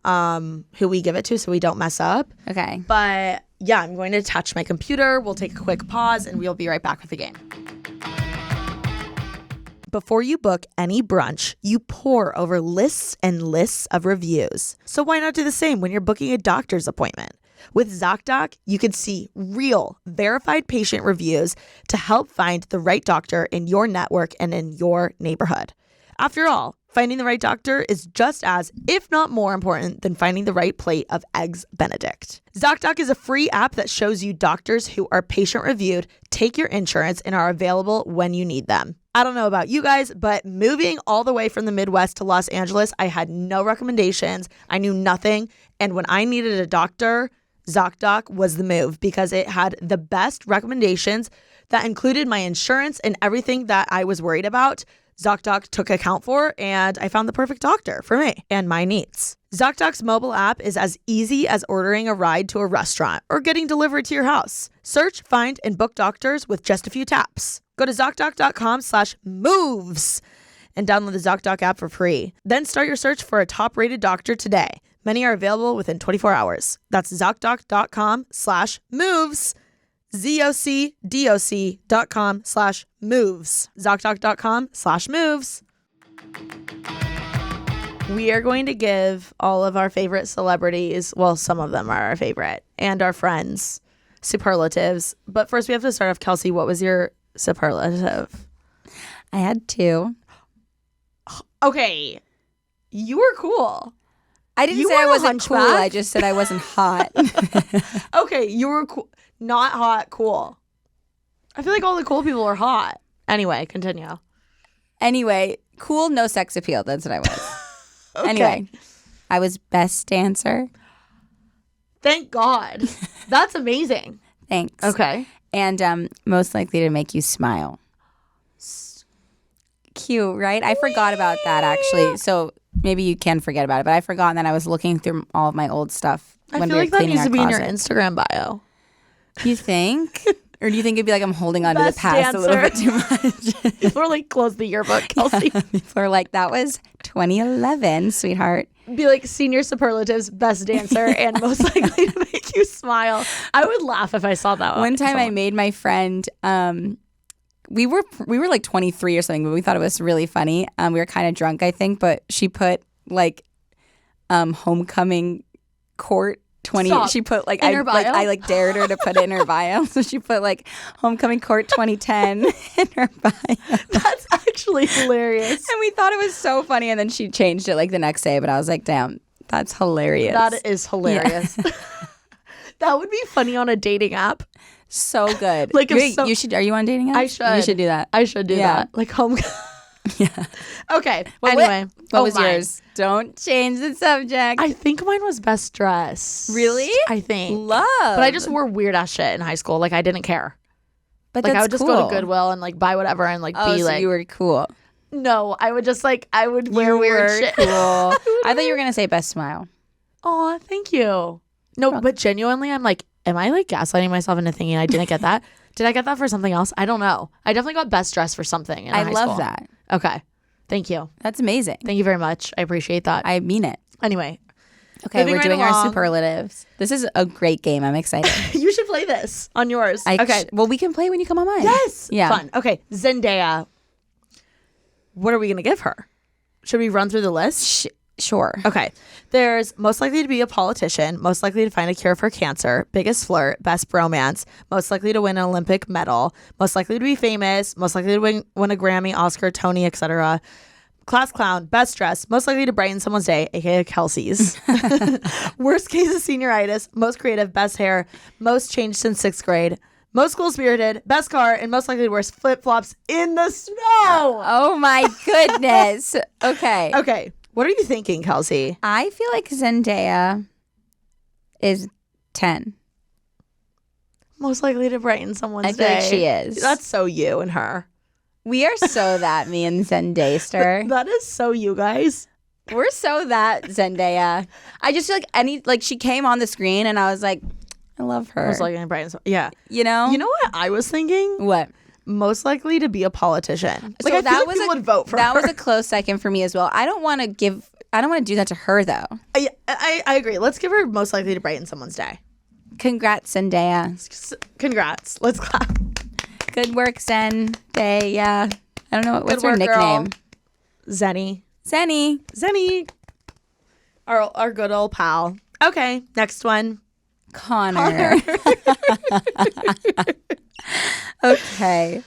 who we give it to so we don't mess up. Okay. But yeah, I'm going to touch my computer. We'll take a quick pause and we'll be right back with the game. Before you book any brunch, you pore over lists and lists of reviews. So why not do the same when you're booking a doctor's appointment? With Zocdoc, you can see real, verified patient reviews to help find the right doctor in your network and in your neighborhood. After all, finding the right doctor is just as, if not more important than finding the right plate of Eggs Benedict. Zocdoc is a free app that shows you doctors who are patient reviewed, take your insurance, and are available when you need them. I don't know about you guys, but moving all the way from the Midwest to Los Angeles, I had no recommendations. I knew nothing. And when I needed a doctor, Zocdoc was the move because it had the best recommendations that included my insurance and everything that I was worried about. Zocdoc took account for, and I found the perfect doctor for me and my needs. Zocdoc's mobile app is as easy as ordering a ride to a restaurant or getting delivered to your house. Search, find, and book doctors with just a few taps. Go to ZocDoc.com/moves and download the Zocdoc app for free. Then start your search for a top-rated doctor today. Many are available within 24 hours. That's ZocDoc.com/moves. ZocDoc.com/moves. ZocDoc.com/moves. We are going to give all of our favorite celebrities, well, some of them are our favorite, and our friends, superlatives. But first we have to start off. Kelsey, what was your superlative? I had 2. Okay. You were cool. I didn't You say I were a wasn't cool. hunchback? I just said I wasn't hot. Okay, you were cool. Not hot, cool. I feel like all the cool people are hot. Anyway, continue. Anyway, cool, no sex appeal. That's what I was. Okay. Anyway, I was best dancer. Thank God. That's amazing. Thanks. Okay. And most likely to make you smile. cute, right? I forgot about that actually. So maybe you can forget about it, but I forgot, and then I was looking through all of my old stuff I when feel we were like that cleaning needs to our be in your closet. Instagram bio. You think? Or do you think it'd be like I'm holding on to the Best past a little bit too much? People are like, close the yearbook, Kelsey. People are like, that was 2011, sweetheart. Be like senior superlatives, best dancer, and most likely to make you smile. I would laugh if I saw that One time I made my friend, we were like 23 or something, but we thought it was really funny. We were kind of drunk, I think, but she put like homecoming court 20. Stop. She put like In her bio? I like dared her to put it in her bio, so she put like homecoming court 2010 in her bio. That's actually hilarious. And we thought it was so funny, and then she changed it like the next day. But I was like, damn, that's hilarious. That is hilarious. Yeah. That would be funny on a dating app. So good. Like you should. Are you on dating apps? I should. You should do that. I should do that. Like home. Yeah. Okay. Well, anyway, what was yours? Don't change the subject. I think mine was best dress. Really? I think. Love. But I just wore weird ass shit in high school. Like I didn't care. But like that's I would just cool. go to Goodwill and like buy whatever and like be so like. you were cool. No, I would just like I would wear weird shit. Cool. I thought you were gonna say best smile. Oh, thank you. No, but genuinely, I'm like, am I like gaslighting myself into thinking I didn't get that? Did I get that for something else? I don't know. I definitely got best dressed for something in I high love school. that. Okay. Thank you. That's amazing. Thank you very much. I appreciate that. I mean it. Anyway. Okay, Moving we're right doing our along. superlatives. This is a great game. I'm excited. You should play this on yours. Okay. Well, we can play when you come on mine. Yes. Yeah. Fun. Okay. Zendaya. What are we going to give her? Should we run through the list? Sure. Okay. There's most likely to be a politician, most likely to find a cure for cancer, biggest flirt, best bromance, most likely to win an Olympic medal, most likely to be famous, most likely to win a Grammy, Oscar, Tony, etc. Class clown, best dress, most likely to brighten someone's day, aka Kelsey's. Worst case of senioritis, most creative, best hair, most changed since 6th grade, most school spirited, best car, and most likely to wear flip flops in the snow. Oh my goodness. Okay. Okay. What are you thinking, Kelsey? I feel like Zendaya is 10. Most likely to brighten someone's day. I feel like she is. That's so you and her. We are so that, me and Zendayster. That is so you guys. We're so that Zendaya. I just feel like she came on the screen and I was like, I love her. Most likely to brighten yeah. You know? You know what I was thinking? What? Most likely to be a politician. So I feel like people would vote for her. That was a close second for me as well. I don't want to do that to her though. I agree. Let's give her most likely to brighten someone's day. Congrats, Zendaya. Congrats. Let's clap. Good work, Zendaya. I don't know what's her work, nickname. girl. Zenny. Zenny. Our good old pal. Okay, next one. Connor. Okay.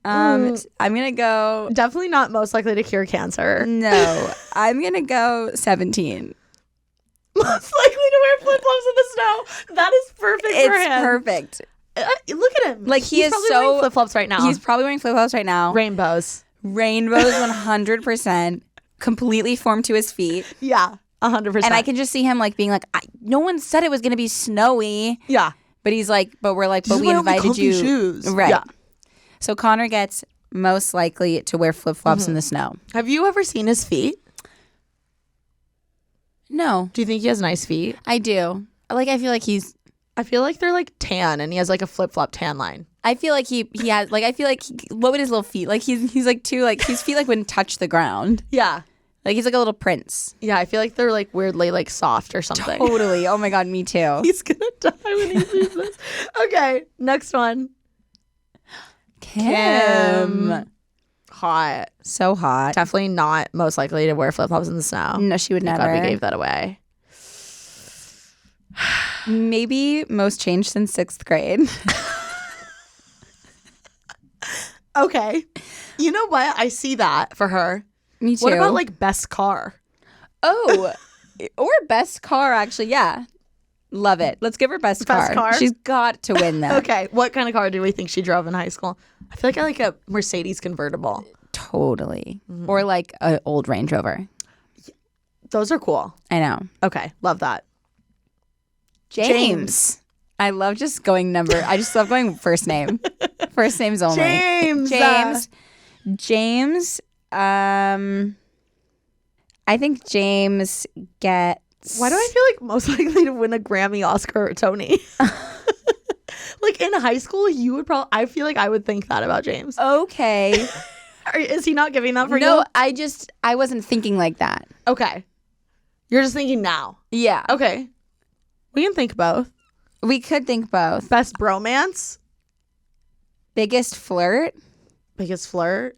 I'm going to go... Definitely not most likely to cure cancer. No. I'm going to go 17. Most likely to wear flip-flops in the snow. That is perfect for him. It's perfect. Look at him. Like he's probably so wearing flip-flops right now. He's probably wearing flip-flops right now. Rainbows 100%. Completely formed to his feet. Yeah, 100%. And I can just see him like being like, no one said it was going to be snowy. Yeah. But he's like, but we my only invited comfy you. shoes. Right. Yeah. So Connor gets most likely to wear flip-flops in the snow. Have you ever seen his feet? No. Do you think he has nice feet? I do. I feel like they're like tan and he has like a flip-flop tan line. I feel like he has what would his little feet like? He's like too like his feet like wouldn't touch the ground. Yeah. Like he's like a little prince. Yeah, I feel like they're like weirdly like soft or something. Totally. Oh my god, me too. He's gonna die when he sees this. Okay, next one. Kim. Hot. So hot. Definitely not most likely to wear flip-flops in the snow. No, she would Thank never. God we gave that away. Maybe most changed since 6th grade. Okay. You know what? I see that for her. Me too. What about like best car? Oh, or best car, actually. Yeah. Love it. Let's give her best car. She's got to win that. Okay. What kind of car do we think she drove in high school? I feel like I like a Mercedes convertible. Totally. Or like an old Range Rover. Those are cool. I know. Okay. Love that. James. I love just going I just love going first name. First names only. James. James I think James gets. Why do I feel like most likely to win a Grammy, Oscar, or Tony? Like in high school, you would probably. I feel like I would think that about James. Okay. Is he not giving that for you? No, I wasn't thinking like that. Okay. You're just thinking now. Yeah. Okay. We can think both. We could think both. Best bromance. Biggest flirt. Biggest flirt.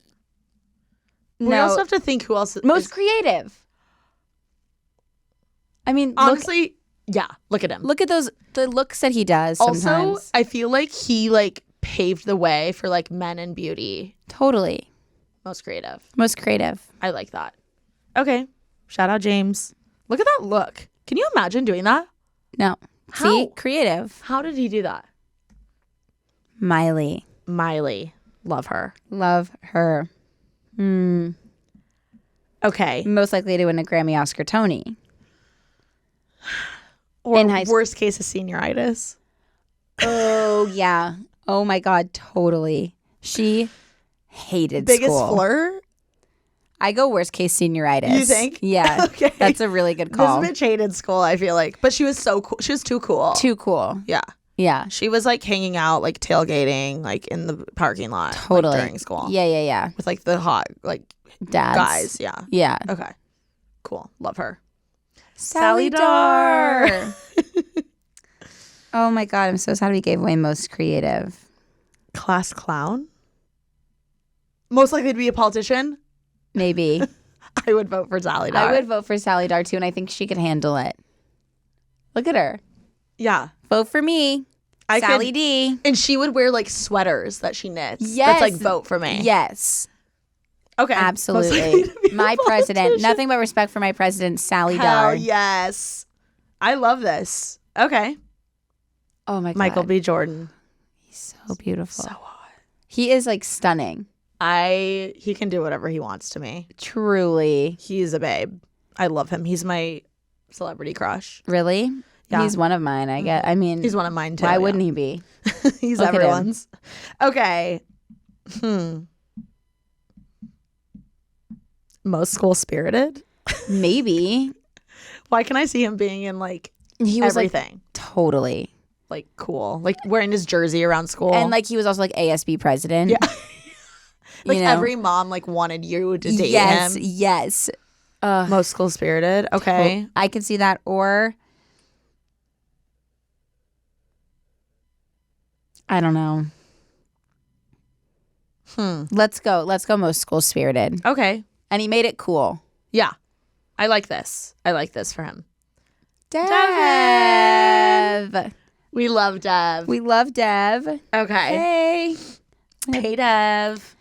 No. We also have to think who else. Most creative. I mean, honestly, yeah. Look at him. Look at the looks that he does sometimes. Also, I feel like he like paved the way for like men and beauty. Totally. Most creative. Most creative. I like that. Okay. Shout out James. Look at that look. Can you imagine doing that? No. How? See? Creative. How did he do that? Miley. Love her. Love her. Okay. Most likely to win a Grammy, Oscar, Tony. Or in high school. Worst case is senioritis. Oh, yeah. Oh, my God. Totally. She hated Biggest school. flirt? I go worst case senioritis. You think? Yeah. Okay. That's a really good call. This bitch hated school, I feel like. But she was so cool. She was too cool. Too cool. Yeah. Yeah. She was like hanging out, like tailgating, like in the parking lot. Totally. Like, during school. Yeah. With like the hot, like Dads. guys. Yeah. Yeah. Okay. Cool. Love her. Sally Dar. Oh my God. I'm so sad we gave away most creative. Class clown? Most likely to be a politician? Maybe. I would vote for Sally Dar. I would vote for Sally Dar too, and I think she could handle it. Look at her. Yeah. Vote for me. Sally D. And she would wear like sweaters that she knits. Yes. That's like vote for me. Yes. Okay. Absolutely. My president. Nothing but respect for my president, Sally Dar. Hell yes. I love this. Okay. Oh my God. Michael B. Jordan. He's so beautiful. So hot. He is like stunning. He can do whatever he wants to me. Truly. He's a babe. I love him. He's my celebrity crush. Really? Yeah. He's one of mine, I guess. I mean, He's one of mine too. why wouldn't he be? He's Look at him. everyone's. Okay. Most school spirited? Maybe. Why can I see him being in like He was everything? like totally. Like cool. Like wearing his jersey around school. And like he was also like ASB president. Yeah. Like you know? every mom like wanted you to date yes, him. Yes. Most school spirited. Okay. I can see that. Or I don't know. Let's go most school spirited. Okay. And he made it cool. Yeah. I like this. I like this for him. Dev. We love Dev. We love Dev. Okay. Hey. Hey, Dev.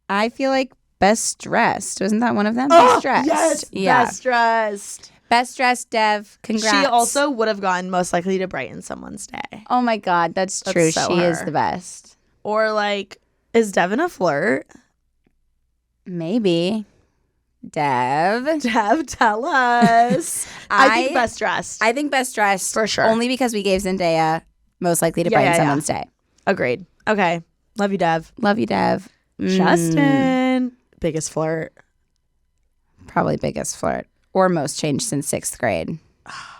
I feel like best dressed. Wasn't that one of them? Best dressed. Yes. Yeah. Best dressed. Best dressed, Dev. Congrats. She also would have gotten most likely to brighten someone's day. Oh my God, that's true. so She is her. the best. Or like, is Devin a flirt? Maybe. Dev. Dev, tell us. I think best dressed. I think best dressed. For sure. Only because we gave Zendaya most likely to brighten someone's day. Agreed. Okay. Love you, Dev. Love you, Dev. Justin. Biggest flirt. Probably biggest flirt. Or most changed since 6th grade.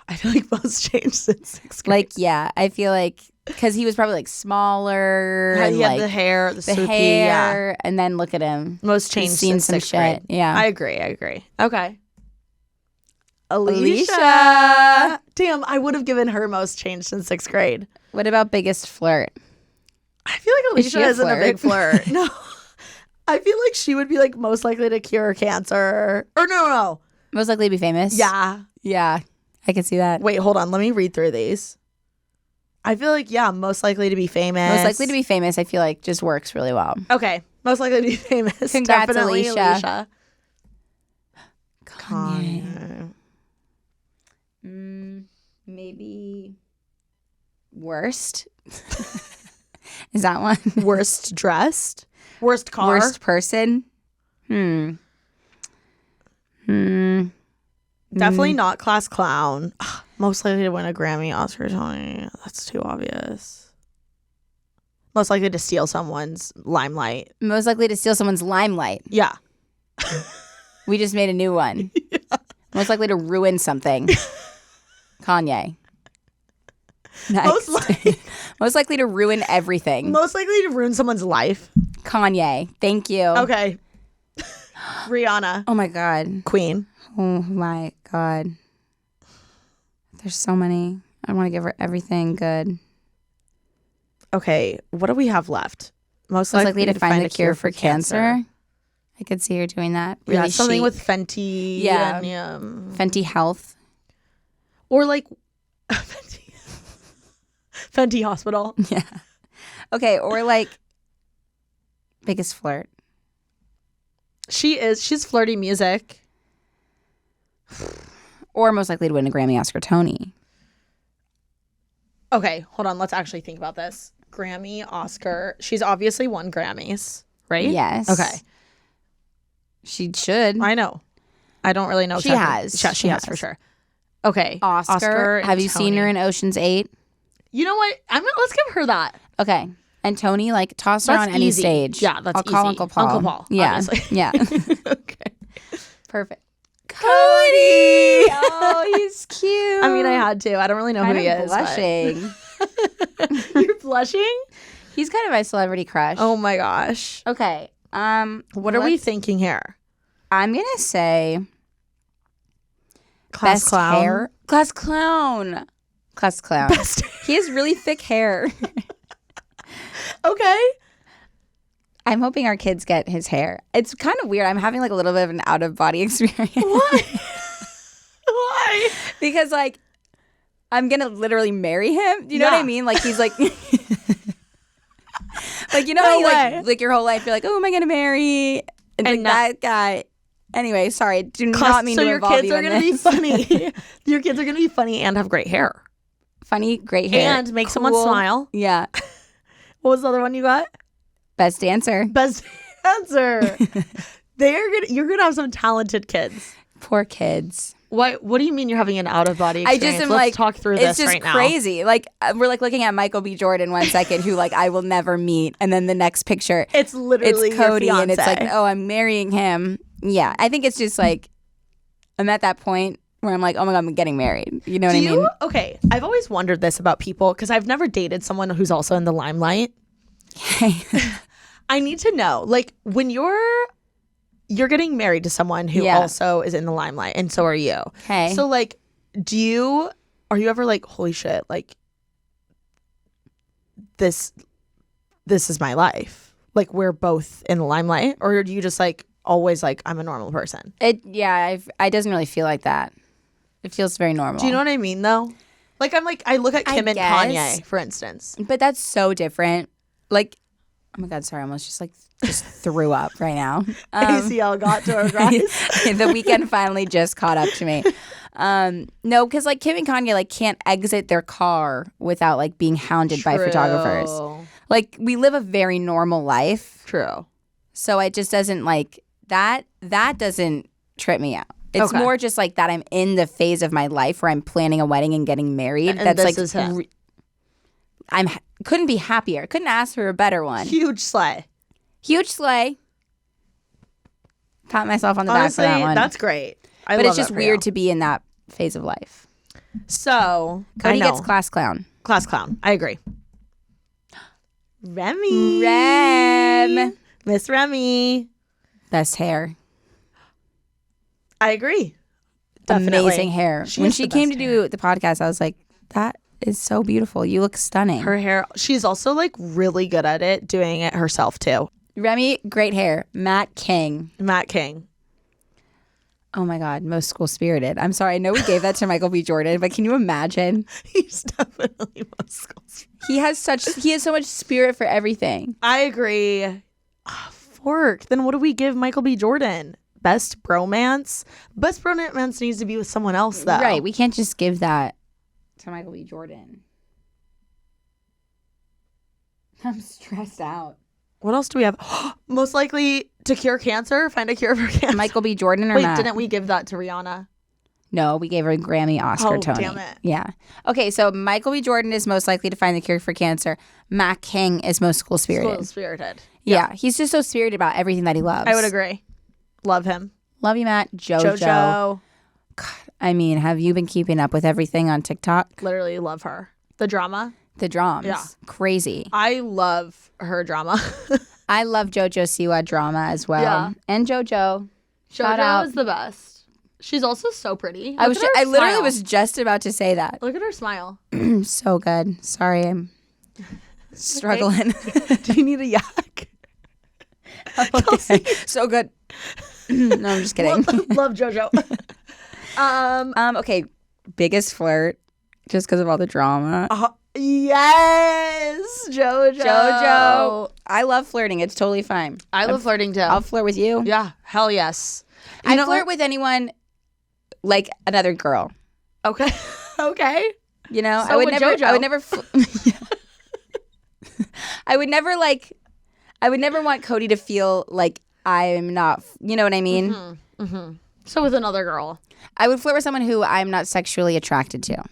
I feel like most changed since 6th grade. Like, yeah. I feel like, because he was probably like smaller. He had like, the hair, the swoopy, hair. And then look at him. Most changed He's seen since some 6th grade. shit. Yeah. I agree. Okay. Alicia. Damn, I would have given her most changed since 6th grade. What about biggest flirt? I feel like Is she Alicia a isn't a big flirt. No. I feel like she would be like most likely to cure cancer. Or no. Most likely to be famous? Yeah. Yeah. I can see that. Wait, hold on. Let me read through these. I feel like, yeah, most likely to be famous. Most likely to be famous, I feel like just works really well. Okay. Most likely to be famous. Congrats, Definitely Alicia. Kanye. Maybe worst. Is that one? Worst dressed? Worst car? Worst person? Definitely not class clown. Most likely to win a Grammy, Oscar, Tony. That's too obvious. Most likely to steal someone's limelight. Most likely to steal someone's limelight. Yeah. We just made a new one. Yeah. Most likely to ruin something. Kanye. Next. Most likely to ruin everything. Most likely to ruin someone's life. Kanye. Thank you. Okay. Rihanna. Oh my God. Queen. Oh my God. There's so many. I want to give her everything good. Okay. What do we have left? Most likely to find a cure for cancer. I could see her doing that. Really something with Fenty. Yeah. And, Fenty Health. Or like Fenty Hospital. Yeah. Okay. Or like Biggest Flirt. She's flirty music. Or most likely to win a Grammy, Oscar, Tony. Okay, hold on. Let's actually think about this. Grammy, Oscar. She's obviously won Grammys, right? Yes. Okay. She should. I know. I don't really know. She has. Yeah, she has for sure. Okay. Oscar have you Tony. seen her in Ocean's 8? You know what? Let's give her that. Okay. And Tony, like, toss her on any stage. Yeah, that's I'll call easy. Uncle Paul. Uncle Paul. Yeah. Obviously. Yeah. Okay. Perfect. Cody! Oh, he's cute. I mean, I had to. I don't really know who he is. Blushing. You're blushing? He's kind of my celebrity crush. Oh my gosh. Okay. What are we thinking here? I'm gonna say Class best clown. hair. Class clown. Class clown. Best. He has really thick hair. Okay. I'm hoping our kids get his hair. It's kind of weird. I'm having like a little bit of an out of body experience. Why? Why? Because like I'm gonna literally marry him. Do you know what I mean? Like he's like like you know how you like your whole life you're like, oh, am I gonna marry? And like that guy. Anyway, sorry. Do not mean to involve you in this. So your kids are gonna be funny. Your kids are gonna be funny and have great hair. Funny, great hair. And make someone smile. Yeah. What was the other one you got? Best dancer. Best dancer. You're gonna have some talented kids. Poor kids. What do you mean you're having an out of body experience? I just am Let's talk through this right now. It's just crazy. Like we're like looking at Michael B. Jordan 1 second, who like I will never meet, and then the next picture, it's literally Cody, your and it's like, oh, I'm marrying him. Yeah, I think it's just like I'm at that point where I'm like, oh my God, I'm getting married. You know what I mean? Okay, I've always wondered this about people because I've never dated someone who's also in the limelight. I need to know, like, when you're getting married to someone who also is in the limelight, and so are you. Okay. So, like, are you ever like, holy shit, like, this is my life? Like, we're both in the limelight, or do you just like always like I'm a normal person? It doesn't really feel like that. It feels very normal. Do you know what I mean, though? Like, I look at Kim and Kanye, for instance. But that's so different. Like, oh my God, sorry, I almost just threw up right now. ACL got to her, guys. The weekend finally just caught up to me. No, because like Kim and Kanye like can't exit their car without like being hounded by photographers. Like we live a very normal life. True. So it just doesn't like that doesn't trip me out. It's more just like that I'm in the phase of my life where I'm planning a wedding and getting married. And that's this like is him. Couldn't be happier. Couldn't ask for a better one. Huge slay. Huge slay. Pat myself on the back for that one. That's great. But it's just weird to be in that phase of life. So Cody gets class clown. Class clown. I agree. Remy. Miss Remy. Best hair. I agree. Definitely. Amazing hair. When she came to do the podcast, I was like, that is so beautiful. You look stunning. Her hair. She's also like really good at it, doing it herself too. Remy, great hair. Matt King. Oh my God, most school spirited. I'm sorry, I know we gave that to Michael B. Jordan, but can you imagine? He's definitely most school spirited. He has so much spirit for everything. I agree. Fork. Then what do we give Michael B. Jordan? Best bromance? Best bromance needs to be with someone else, though. Right. We can't just give that to Michael B. Jordan. I'm stressed out. What else do we have? Most likely to cure cancer? Find a cure for cancer. Michael B. Jordan or Matt? Didn't we give that to Rihanna? No, we gave her a Grammy, Oscar, Tony. Damn it. Yeah. Okay, so Michael B. Jordan is most likely to find the cure for cancer. Matt King is most school spirited. School spirited. Yeah, he's just so spirited about everything that he loves. I would agree. Love him. Love you, Matt. JoJo. God, I mean, have you been keeping up with everything on TikTok? Literally love her. The drama. The drums. Yeah. Crazy. I love her drama. I love JoJo Siwa drama as well. Yeah. And JoJo. Shout JoJo out. is the best. She's also so pretty. I literally smile. was just about to say that. Look at her smile. So good. Sorry, I'm struggling. Do you need a yak? Okay. So good. No, I'm just kidding. Love JoJo. Okay. Biggest flirt, just because of all the drama. Yes, JoJo. JoJo. I love flirting. It's totally fine. I love flirting too. I'll flirt with you. Yeah, hell yes. I flirt with anyone like another girl. Okay. Okay. You know, So I would would never. JoJo. I would never. I would never like. I would never want Cody to feel like I'm not. You know what I mean? Mm-hmm. So with another girl. I would flirt with someone who I'm not sexually attracted to.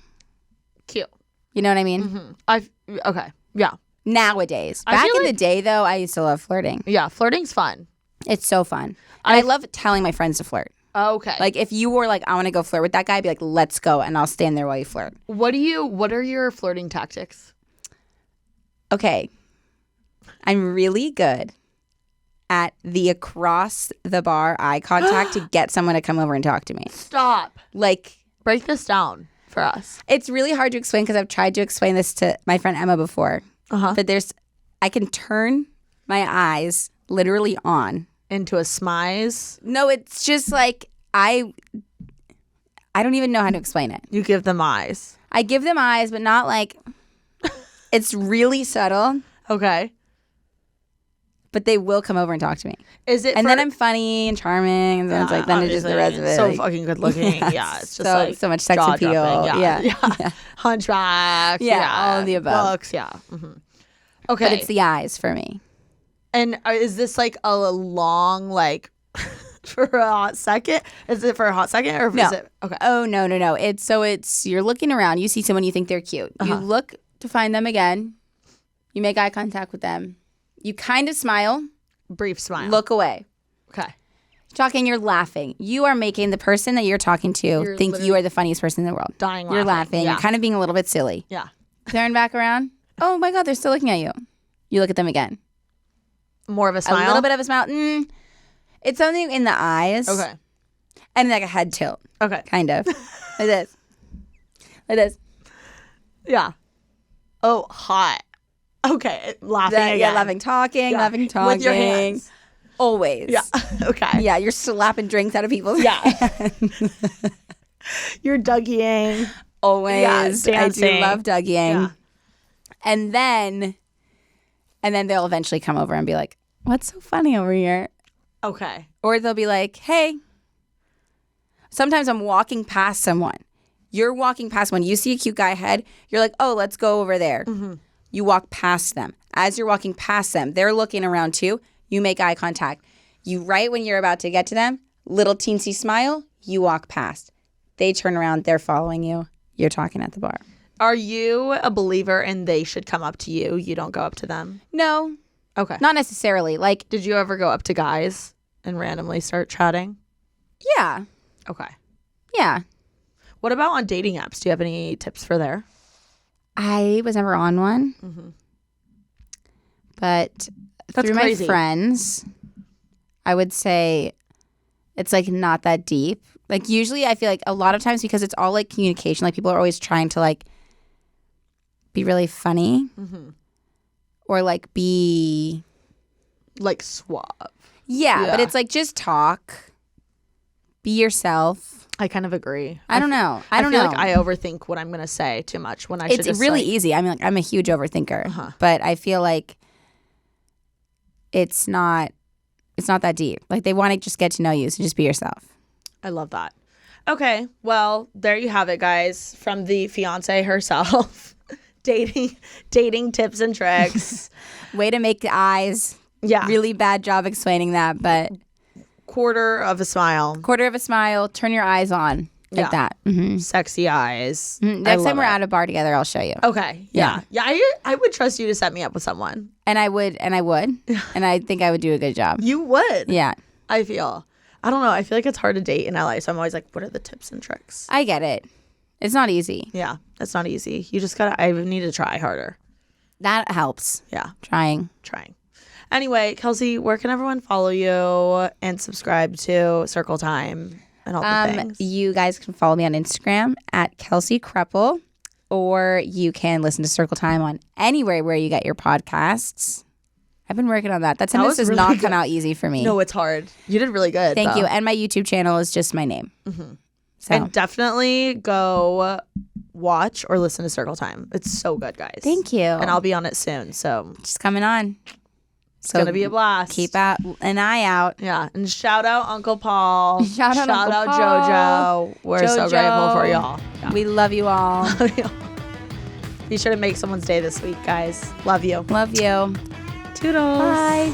Cute. You know what I mean? Mm-hmm. Okay. Yeah. Nowadays, I back feel in the like- day, though, I used to love flirting. Yeah. Flirting's fun. It's so fun, and I love telling my friends to flirt. Okay. Like if you were like, I want to go flirt with that guy, I'd be like, let's go, and I'll stand there while you flirt. What are your flirting tactics? Okay, I'm really good at the across the bar eye contact to get someone to come over and talk to me. Stop. Like, Break this down for us. it's really hard to explain because I've tried to explain this to my friend Emma before. But I can turn my eyes literally on. Into a smize. No, it's just like I don't even know how to explain it. You give them eyes. I give them eyes, but not like it's really subtle, Okay. but they will come over and talk to me. Is it? And then I'm funny and charming, and then it's like then it's just the rest of it. So like, fucking good looking. Yeah, it's just like so much sex jaw-dropping. appeal. Yeah. Hunchback. Yeah, all of the above. Books. Yeah. Mm-hmm. Okay. But it's the eyes for me. And is this like a long like for a hot second? Is it for a hot second or No. is it okay? Oh no. It's you're looking around. You see someone you think they're cute. You look to find them again. You make eye contact with them. You kind of smile. Brief smile. Look away. Okay. Talking, you're laughing. You are making the person that you're talking to You're think you are the funniest person in the world. Dying You're laughing. Yeah. You're kind of being a little bit silly. Yeah. Turn back around. Oh my God, they're still looking at you. You look at them again. More of a smile. A little bit of a smile. It's something in the eyes. Okay. And like a head tilt. Okay. Kind of. Like this. Like this. Yeah. Oh, hot. Okay. Laughing again. Yeah, laughing, talking. With your hands. Always. Yeah. Okay. Yeah, you're slapping drinks out of people's Yeah. hands. You're Dougieing. Always. Yeah, I do dancing. love Dougieing. Yeah. And then they'll eventually come over and be like, what's so funny over here? Okay. Or they'll be like, hey. Sometimes I'm walking past someone. You're walking past one. You see a cute guy ahead. You're like, oh, let's go over there. Mm-hmm. You walk past them. As you're walking past them, they're looking around too. You make eye contact. You, right when you're about to get to them, little teensy smile, you walk past. They turn around. They're following you. You're talking at the bar. Are you a believer in they should come up to you? You don't go up to them? No, Okay. not necessarily. Like, Did you ever go up to guys and randomly start chatting? yeah. Okay. Yeah. What about on dating apps? Do you have any tips for there? I was never on one. Mm-hmm. But That's through crazy. my friends, I would say it's like not that deep. Like usually I feel like a lot of times because it's all like communication, like people are always trying to like be really funny or like be Like suave. yeah, but Yeah. it's like just talk, be yourself. I kind of agree. I don't know. I don't feel know. like I overthink what I'm going to say too much when I should It's just really like, easy. I mean, like, I'm a huge overthinker, but I feel like it's not that deep. Like they want to just get to know you, so just be yourself. I love that. Okay, well, there you have it, guys, from the fiance herself. dating tips and tricks. Way to make the eyes. Yeah. Really bad job explaining that, but Quarter of a smile. quarter of a smile, turn your eyes on like Yeah. that. Mm-hmm. Sexy eyes. Next time we're at a bar together, I'll show you. Okay. Yeah. I would trust you to set me up with someone. And I would, and I think I would do a good job. You would. Yeah. I feel. I don't know. I feel like it's hard to date in LA. So I'm always like, what are the tips and tricks? I get it. It's not easy. Yeah, it's not easy. You just gotta, I need to try harder. That helps. Yeah. Trying. Anyway, Kelsey, where can everyone follow you and subscribe to Circle Time and all the things? You guys can follow me on Instagram at Kelsey Kreppel, or you can listen to Circle Time on anywhere where you get your podcasts. I've been working on that. That sentence does not come out easy for me. No, it's hard. You did really good. Thank you. And my YouTube channel is just my name. Mm-hmm. So. And definitely go watch or listen to Circle Time. It's so good, guys. Thank you. And I'll be on it soon. So just coming on. It's going to be a blast. Keep an eye out. Yeah. And shout out Uncle Paul. Shout out JoJo. We're so grateful for y'all. Yeah. We love you all. Be sure to make someone's day this week, guys. Love you. Love you. Toodles. Bye.